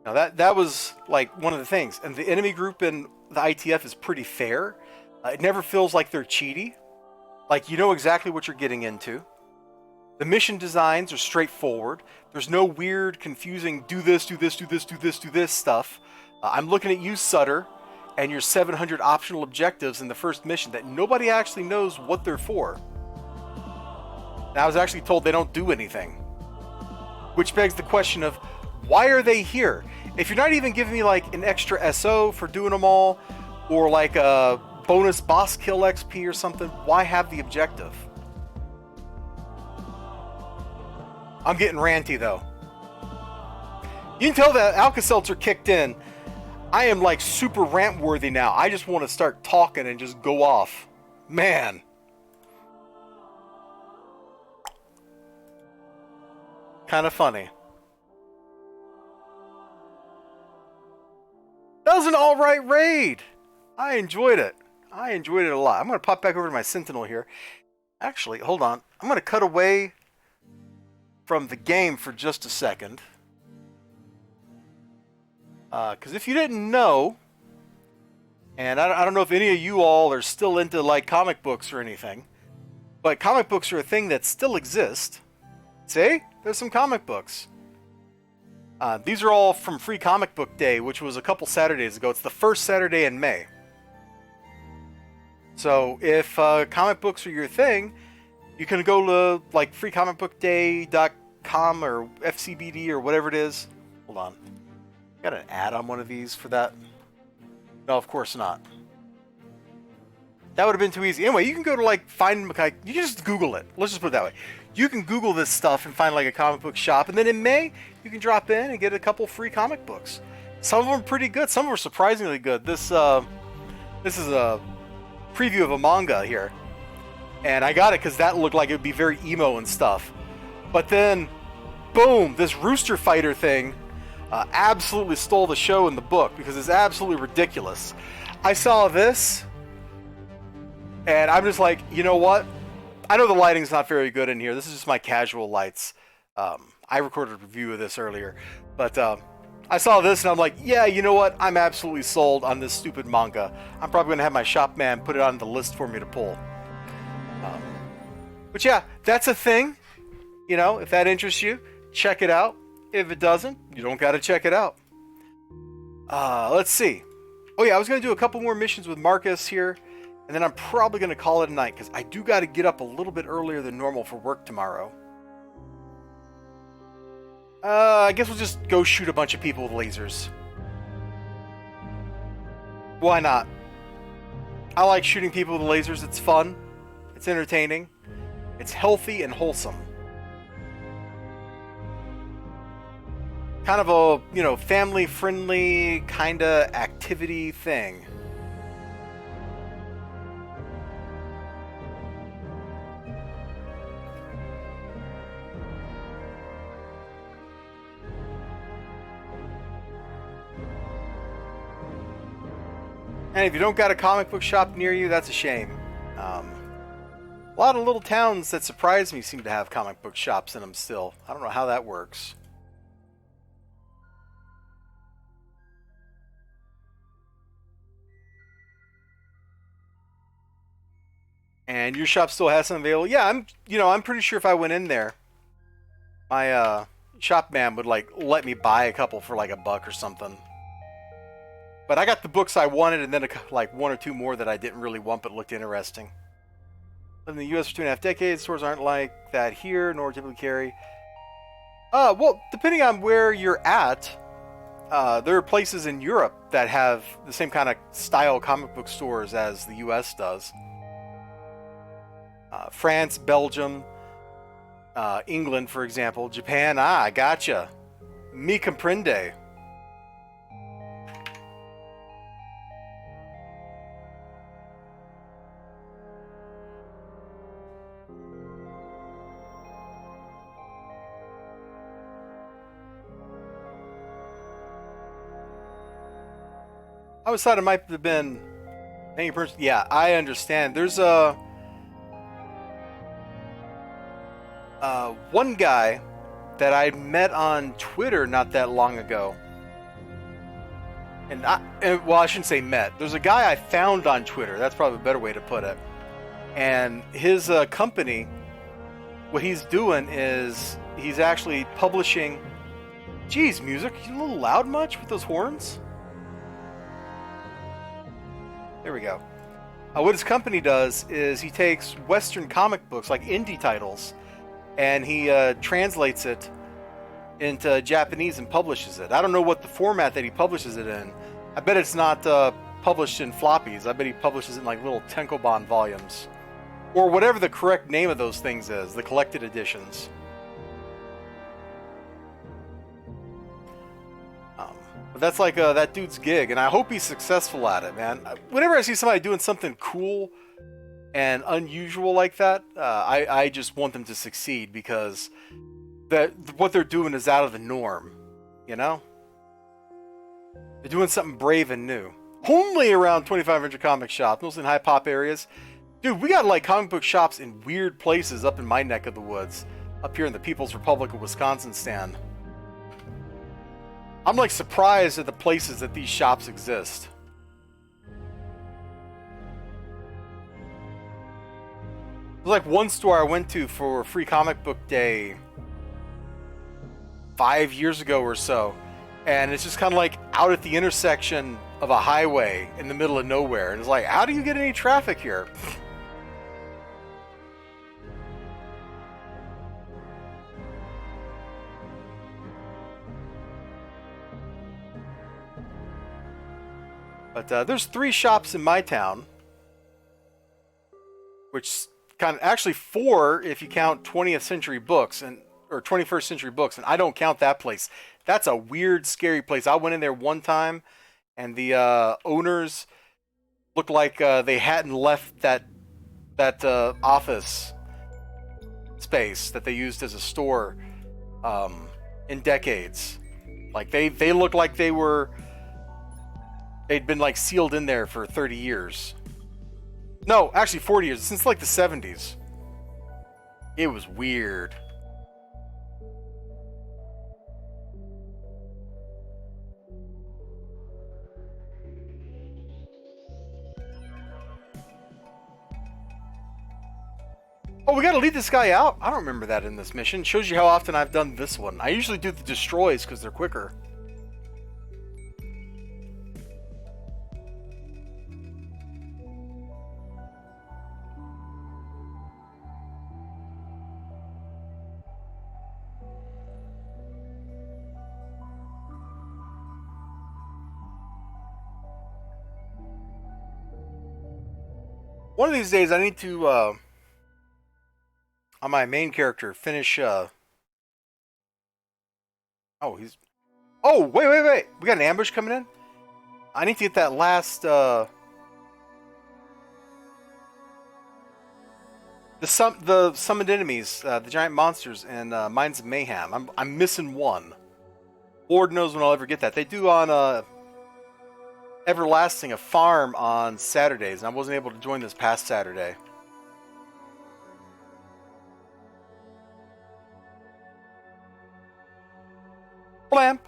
Now that was like one of the things. And the enemy group in the ITF is pretty fair. It never feels like they're cheaty. Like, you know exactly what you're getting into. The mission designs are straightforward. There's no weird, confusing, do this, do this, do this, do this, do this stuff. I'm looking at you, Sutter, and your 700 optional objectives in the first mission that nobody actually knows what they're for. And I was actually told they don't do anything. Which begs the question of, why are they here? If you're not even giving me like an extra SO for doing them all, or like a bonus boss kill XP or something, why have the objective? I'm getting ranty though. You can tell that Alka-Seltzer kicked in. I am like super rant worthy now. I just want to start talking and just go off. Man. Kind of funny. That was an alright raid. I enjoyed it. I enjoyed it a lot. I'm going to pop back over to my Sentinel here. Actually, hold on. I'm going to cut away from the game for just a second. Because if you didn't know, and I don't know if any of you all are still into like comic books or anything, but comic books are a thing that still exist. See? There's some comic books. These are all from Free Comic Book Day, which was a couple Saturdays ago. It's the first Saturday in May. So if comic books are your thing, you can go to like freecomicbookday.com or FCBD or whatever it is. Hold on. Got an ad on one of these for that? No, of course not. That would have been too easy. Anyway, you can go to like find like you can just Google it. Let's just put it that way. You can Google this stuff and find like a comic book shop, and then in May you can drop in and get a couple free comic books. Some of them are pretty good. Some of them are surprisingly good. This is a preview of a manga here, and I got it because that looked like it would be very emo and stuff. But then, boom! This rooster fighter thing absolutely stole the show in the book because it's absolutely ridiculous. I saw this. And I'm just like, you know what? I know the lighting's not very good in here. This is just my casual lights. I recorded a review of this earlier. But I saw this and I'm like, yeah, you know what? I'm absolutely sold on this stupid manga. I'm probably going to have my shop man put it on the list for me to pull. But yeah, that's a thing. You know, if that interests you, check it out. If it doesn't, you don't got to check it out. Let's see. Oh yeah, I was going to do a couple more missions with Marcus here. And then I'm probably going to call it a night because I do got to get up a little bit earlier than normal for work tomorrow. I guess we'll just go shoot a bunch of people with lasers. Why not? I like shooting people with lasers. It's fun. It's entertaining. It's healthy and wholesome. Kind of a, you know, family-friendly kind of activity thing. And if you don't got a comic book shop near you, that's a shame. A lot of little towns that surprise me seem to have comic book shops in them still. I don't know how that works. And your shop still has some available? Yeah, I'm pretty sure if I went in there, my shop man would like let me buy a couple for like $1 or something. But I got the books I wanted, and then like one or two more that I didn't really want but looked interesting. In the U.S. for 2.5 decades, stores aren't like that here, nor typically carry. Well, depending on where you're at, there are places in Europe that have the same kind of style comic book stores as the U.S. does. France, Belgium, England, for example. Japan, I gotcha. Mi comprende. I always thought it might have been any person. Yeah, I understand. There's one guy that I met on Twitter not that long ago. Well, I shouldn't say met. There's a guy I found on Twitter. That's probably a better way to put it. And his company, what he's doing is he's actually publishing. Geez, music, you a little loud much with those horns? There we go. What his company does is he takes Western comic books, like indie titles, and he translates it into Japanese and publishes it. I don't know what the format that he publishes it in. I bet it's not published in floppies. I bet he publishes it in like little Tenkobon volumes. Or whatever the correct name of those things is, the collected editions. But that's like that dude's gig, and I hope he's successful at it, man. Whenever I see somebody doing something cool and unusual like that, I just want them to succeed because what they're doing is out of the norm, you know? They're doing something brave and new. Only around 2,500 comic shops, mostly in high pop areas. Dude, we got like comic book shops in weird places up in my neck of the woods, up here in the People's Republic of Wisconsin stand. I'm like surprised at the places that these shops exist. There's like one store I went to for Free Comic Book Day 5 years ago or so, and it's just kind of like out at the intersection of a highway in the middle of nowhere, and it's like, how do you get any traffic here? But there's 3 shops in my town. which kind of actually 4 if you count 20th century books or 21st century books, and I don't count that place. That's a weird, scary place. I went in there one time, and the owners looked like they hadn't left that office space that they used as a store in decades. Like they looked like they'd been like sealed in there for 30 years. No, actually 40 years, since like the 70s. It was weird. Oh, we gotta lead this guy out? I don't remember that in this mission. Shows you how often I've done this one. I usually do the destroys because they're quicker. One of these days I need to, on my main character, finish, oh, he's... Oh, wait. We got an ambush coming in? I need to get that last, the summoned enemies, the giant monsters, and Mines of Mayhem. I'm missing one. Lord knows when I'll ever get that. They do on Everlasting a farm on Saturdays, and I wasn't able to join this past Saturday. Blamp.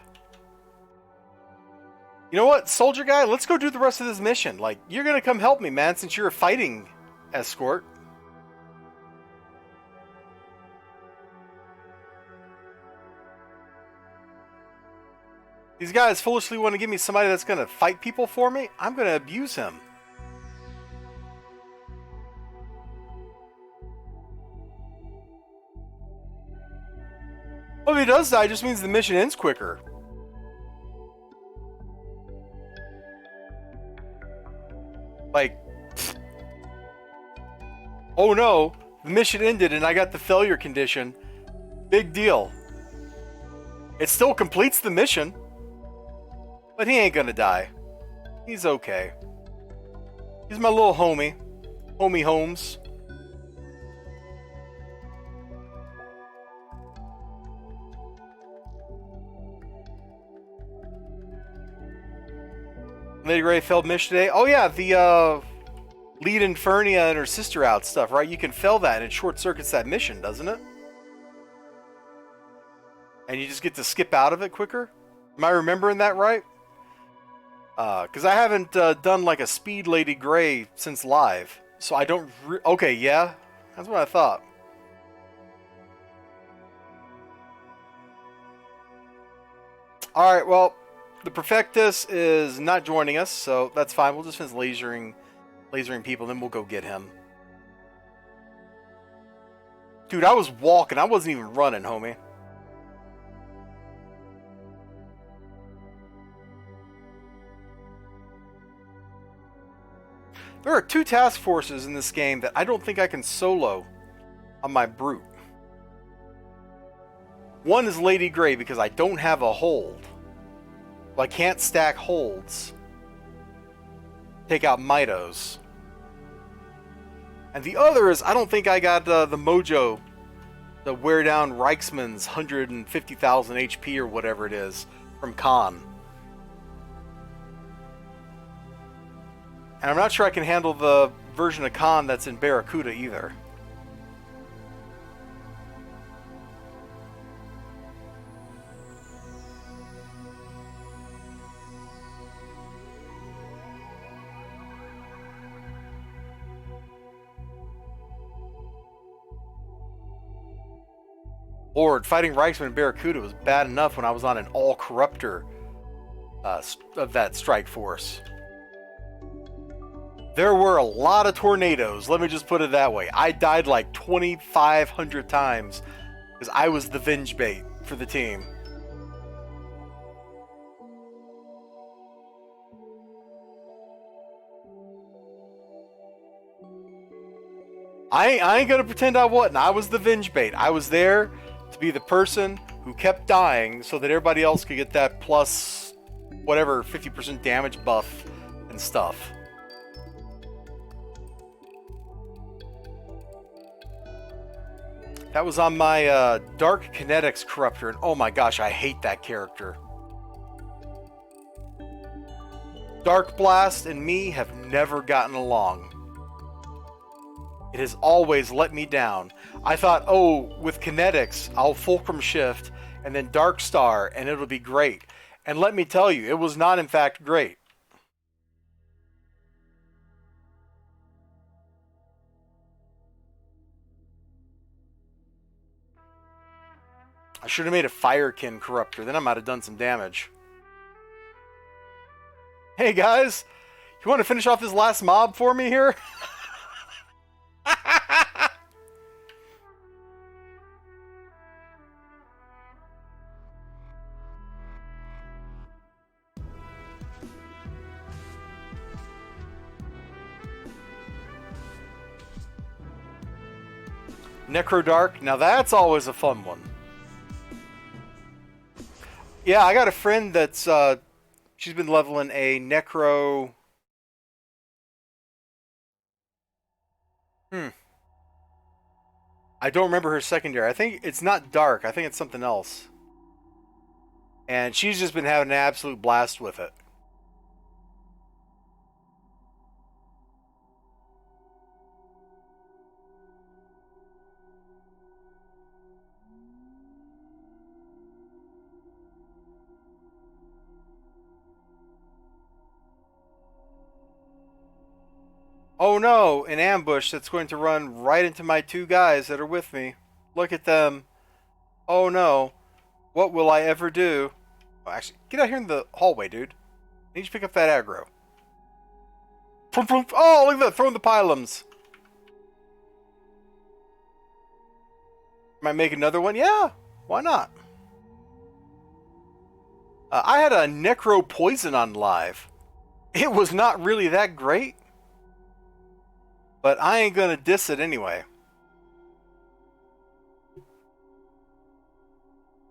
You know what, soldier guy? Let's go do the rest of this mission. Like, you're gonna come help me, man, since you're a fighting escort. These guys foolishly want to give me somebody that's going to fight people for me? I'm going to abuse him. Well, if he does die, it just means the mission ends quicker. Like, oh no, the mission ended and I got the failure condition. Big deal. It still completes the mission. But he ain't gonna die. He's okay. He's my little homie. Homie Holmes. Lady Ray failed mission today. Oh yeah, the lead Infernia and her sister out stuff, right? You can fail that and it short circuits that mission, doesn't it? And you just get to skip out of it quicker? Am I remembering that right? Because I haven't done like a speed Lady Grey since live, so I don't. Okay, yeah, that's what I thought. All right, well, the Perfectus is not joining us, so that's fine. We'll just finish lasering people, then we'll go get him. Dude, I was walking. I wasn't even running, homie. There are 2 task forces in this game that I don't think I can solo on my brute. One is Lady Grey because I don't have a hold. I can't stack holds. Take out Mitos. And the other is I don't think I got the mojo to wear down Reichsmann's 150,000 HP or whatever it is from Khan. And I'm not sure I can handle the version of Khan that's in Barracuda either. Lord, fighting Reichsmann and Barracuda was bad enough when I was on an all-corruptor of that strike force. There were a lot of tornadoes, let me just put it that way. I died like 2,500 times because I was the venge bait for the team. I ain't gonna pretend I wasn't. I was the Venge bait. I was there to be the person who kept dying so that everybody else could get that plus whatever 50% damage buff and stuff. That was on my Dark Kinetics Corruptor, and oh my gosh, I hate that character. Dark Blast and me have never gotten along. It has always let me down. I thought, oh, with Kinetics, I'll Fulcrum Shift and then Dark Star, and it'll be great. And let me tell you, it was not in fact great. I should have made a Firekin Corruptor, then I might have done some damage. Hey guys, you want to finish off this last mob for me here? Necrodark, now that's always a fun one. Yeah, I got a friend that's, she's been leveling a Necro... I don't remember her secondary. I think it's not Dark, I think it's something else. And she's just been having an absolute blast with it. Oh no, an ambush that's going to run right into my two guys that are with me. Look at them. Oh no. What will I ever do? Oh, actually, get out here in the hallway, dude. I need you to pick up that aggro. Oh, look at that, throwing the pylums. Might make another one? Yeah, why not? I had a Necro Poison on live. It was not really that great. But I ain't gonna diss it anyway.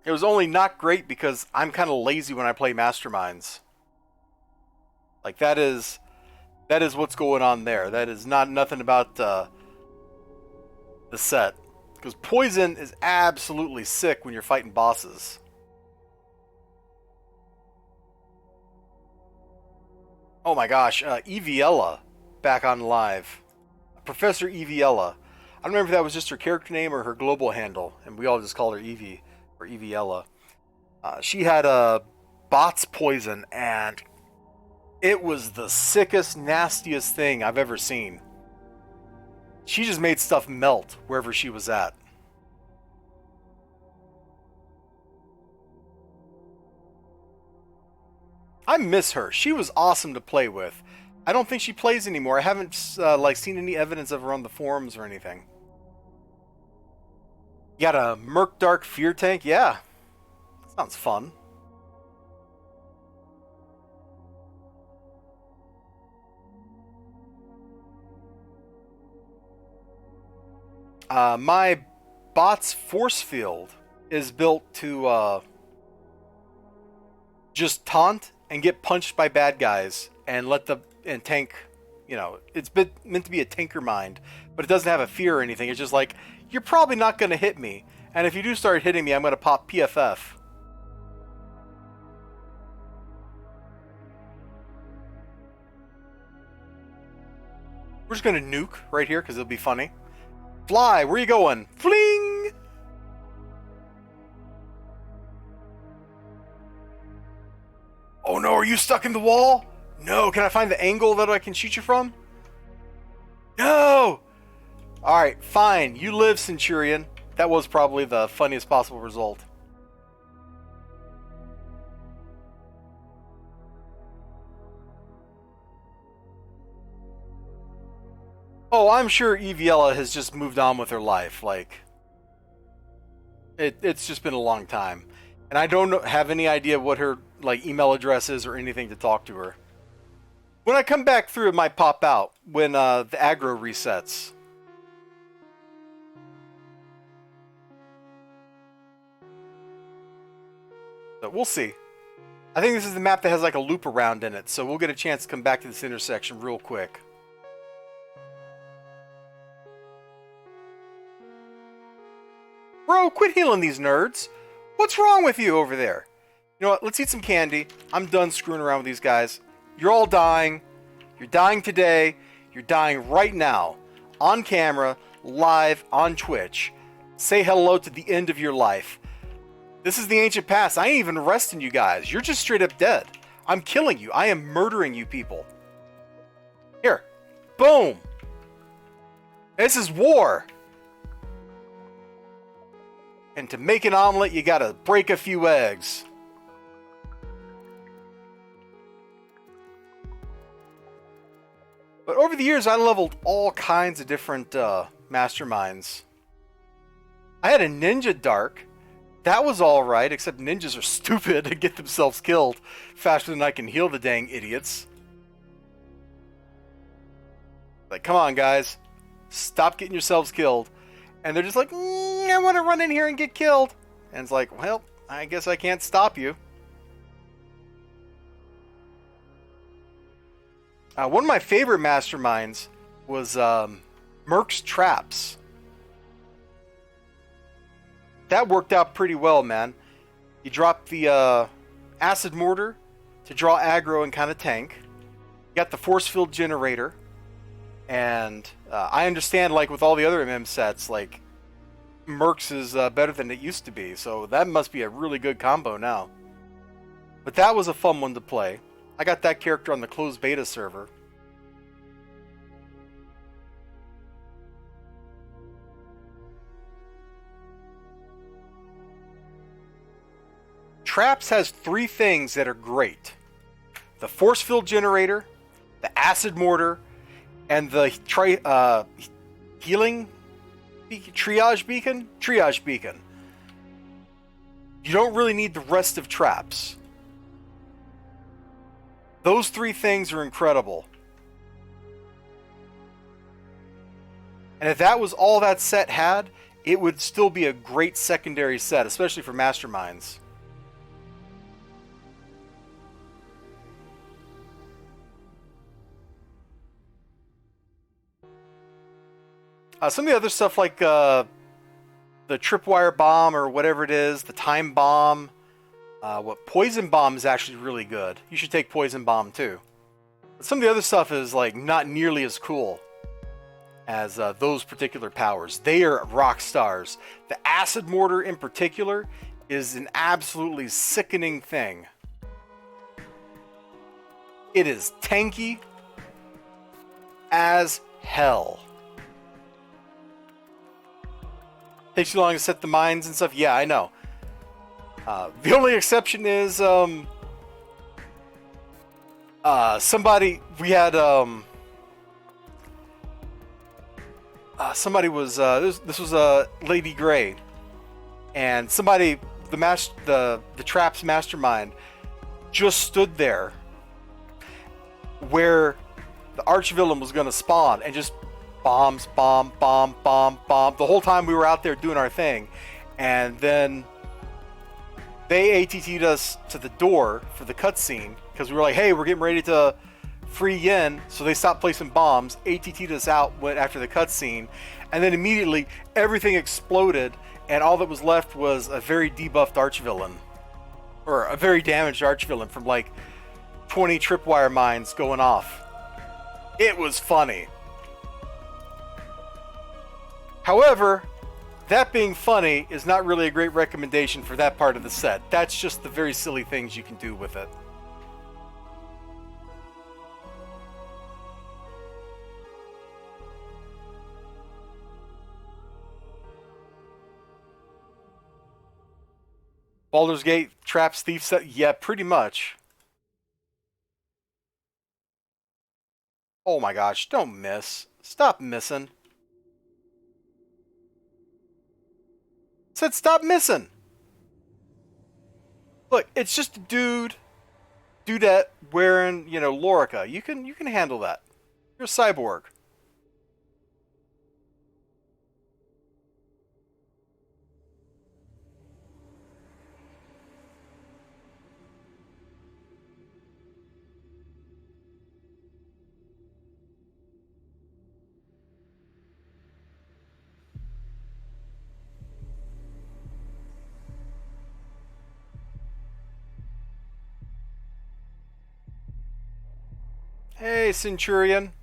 It was only not great because I'm kind of lazy when I play Masterminds. Like that is what's going on there. That is not nothing about the set. Because Poison is absolutely sick when you're fighting bosses. Oh my gosh, Eviella back on live. Professor Eviella. I don't remember if that was just her character name or her global handle, and we all just called her Evie or Eviella. She had a bot's poison, and it was the sickest, nastiest thing I've ever seen. She just made stuff melt wherever she was at. I miss her. She was awesome to play with. I don't think she plays anymore. I haven't like seen any evidence of her on the forums or anything. You got a Merc Dark Fear Tank? Yeah. Sounds fun. My bot's force field is built to just taunt and get punched by bad guys and let the tank, you know, it's meant to be a tanker mind, but it doesn't have a fear or anything. It's just like, you're probably not going to hit me, and if you do start hitting me, I'm going to pop PFF. We're just going to nuke right here because it'll be funny. Fly, where you going? Fling! Oh no, are you stuck in the wall? No, can I find the angle that I can shoot you from? No! Alright, fine. You live, Centurion. That was probably the funniest possible result. Oh, I'm sure Eviella has just moved on with her life. Like, it's just been a long time. And I don't have any idea what her like email address is or anything to talk to her. When I come back through, it might pop out when the aggro resets. So we'll see. I think this is the map that has like a loop around in it, so we'll get a chance to come back to this intersection real quick. Bro, quit healing these nerds. What's wrong with you over there? You know what? Let's eat some candy. I'm done screwing around with these guys. You're all dying. You're dying today. You're dying right now. On camera, live, on Twitch. Say hello to the end of your life. This is the ancient past. I ain't even arresting you guys. You're just straight up dead. I'm killing you. I am murdering you people. Here. Boom. This is war. And to make an omelet, you gotta break a few eggs. But over the years, I leveled all kinds of different masterminds. I had a ninja dark. That was alright, except ninjas are stupid and get themselves killed faster than I can heal the dang idiots. Like, come on, guys. Stop getting yourselves killed. And they're just like, I want to run in here and get killed. And it's like, well, I guess I can't stop you. One of my favorite masterminds was Merc's Traps. That worked out pretty well, man. You drop the acid mortar to draw aggro and kind of tank. You got the force field generator. And I understand, like, with all the other MM sets, like, Merc's is better than it used to be. So that must be a really good combo now. But that was a fun one to play. I got that character on the closed beta server. Traps has three things that are great. The force field generator, the acid mortar, and the healing triage beacon? Triage beacon. You don't really need the rest of traps. Those three things are incredible. And if that was all that set had, it would still be a great secondary set, especially for masterminds. Some of the other stuff like the tripwire bomb or whatever it is, the time bomb. Poison bomb is actually really good. You should take poison bomb too. But some of the other stuff is like not nearly as cool as those particular powers. They are rock stars. The acid mortar in particular is an absolutely sickening thing. It is tanky as hell. Takes too long to set the mines and stuff. Yeah, I know. The only exception is somebody we had somebody was this was Lady Grey, and somebody the Traps mastermind just stood there where the archvillain was going to spawn and just bombs, bomb, bomb, bomb, bomb. The whole time we were out there doing our thing. And then they ATT'd us to the door for the cutscene because we were like, hey, we're getting ready to free yen. So they stopped placing bombs, ATT'd us out, went after the cutscene. And then immediately everything exploded and all that was left was a very debuffed archvillain. Or a very damaged archvillain from like 20 tripwire mines going off. It was funny. However, that being funny is not really a great recommendation for that part of the set. That's just the very silly things you can do with it. Baldur's Gate, Traps, Thief set? Yeah, pretty much. Oh my gosh, don't miss. Stop missing. Said stop missing. Look, it's just a dudette wearing, you know, Lorica. You can handle that. You're a cyborg. Hey, Centurion.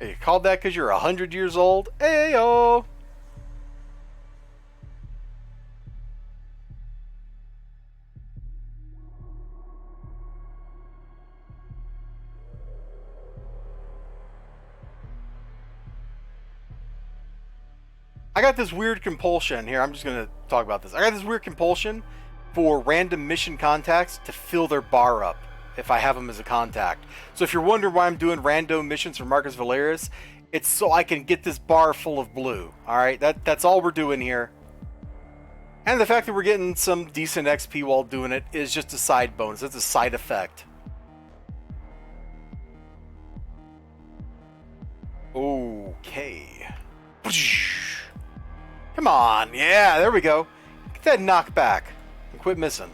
Hey, you called that because you're 100 years old? Ayo! I got this weird compulsion here. I'm just going to talk about this. I got this weird compulsion for random mission contacts to fill their bar up if I have them as a contact. So if you're wondering why I'm doing random missions for Marcus Valerius, it's so I can get this bar full of blue. Alright, that's all we're doing here. And the fact that we're getting some decent XP while doing it is just a side bonus. It's a side effect. Okay. Come on. Yeah, there we go. Get that knockback and quit missing.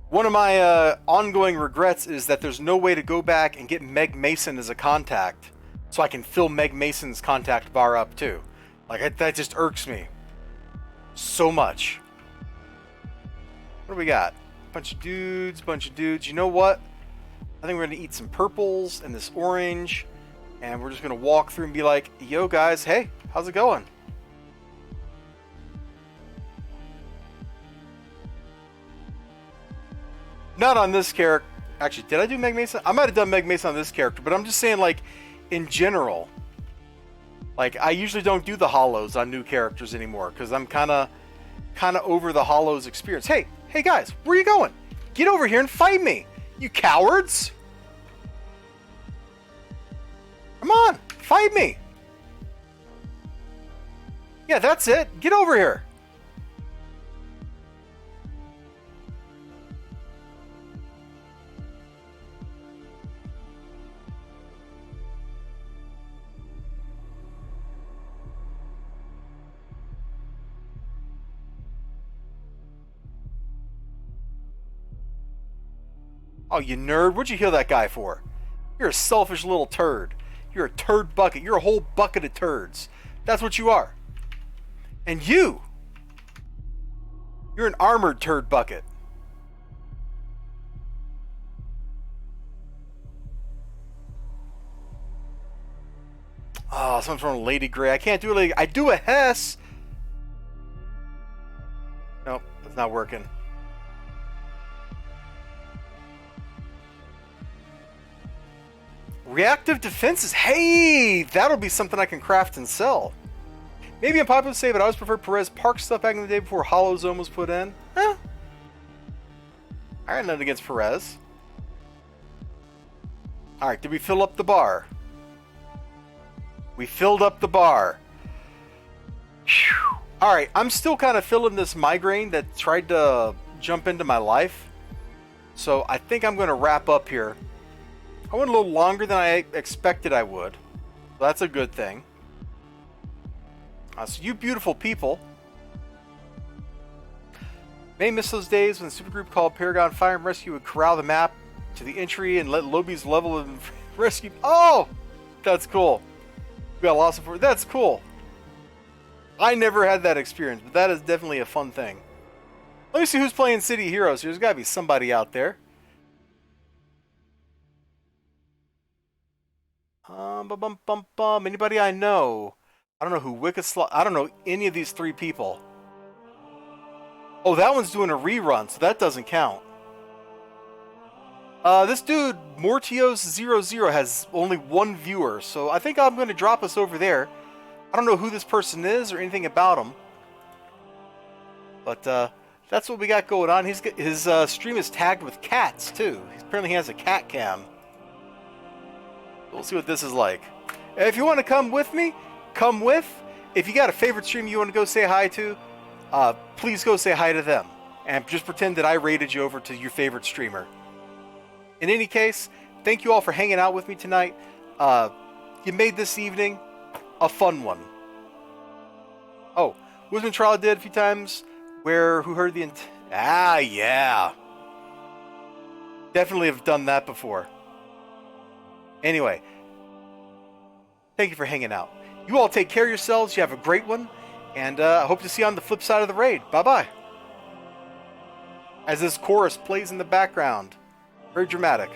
One of my ongoing regrets is that there's no way to go back and get Meg Mason as a contact, so I can fill Meg Mason's contact bar up too. Like, that just irks me so much. What do we got? Bunch of dudes, bunch of dudes. You know what? I think we're going to eat some purples and this orange, and we're just going to walk through and be like, yo guys, hey, how's it going? Not on this character. Actually, did I do Meg Mason? I might have done Meg Mason on this character, but I'm just saying, like, in general. Like, I usually don't do the hollows on new characters anymore, because I'm kind of over the hollows experience. Hey guys, where are you going? Get over here and fight me, you cowards! Come on, fight me! Yeah, that's it. Get over here. Oh, you nerd. What'd you heal that guy for? You're a selfish little turd. You're a turd bucket. You're a whole bucket of turds. That's what you are. And you're an armored turd bucket. Oh, someone's from Lady Grey. I can't do a Lady. I do a Hess. Nope, it's not working. Reactive defenses. Hey, that'll be something I can craft and sell. Maybe unpopular to say, but I always preferred Perez Park stuff back in the day before Hollow Zone was put in. I got nothing against Perez. Alright, did we fill up the bar? We filled up the bar. Alright, I'm still kind of feeling this migraine that tried to jump into my life. So I think I'm going to wrap up here. I went a little longer than I expected I would. So that's a good thing. So you beautiful people may miss those days when the supergroup called Paragon Fire and Rescue would corral the map to the entry and let Lobby's level of rescue. Oh! That's cool. We got lost before. That's cool. I never had that experience, but that is definitely a fun thing. Let me see who's playing City Heroes. There's got to be somebody out there. Anybody I know? I don't know who I don't know any of these three people. Oh, that one's doing a rerun, so that doesn't count. This dude, Mortios00, has only one viewer, so I think I'm going to drop us over there. I don't know who this person is or anything about him. But, that's what we got going on. His stream is tagged with cats, too. Apparently he has a cat cam. We'll see what this is like. If you want to come with me, come with. If you got a favorite stream you want to go say hi to, please go say hi to them. And just pretend that I rated you over to your favorite streamer. In any case, thank you all for hanging out with me tonight. You made this evening a fun one. Oh, Wisdom Trial did a few times where who heard the... yeah. Definitely have done that before. Anyway, thank you for hanging out. You all take care of yourselves. You have a great one. And I hope to see you on the flip side of the raid. Bye-bye. As this chorus plays in the background. Very dramatic.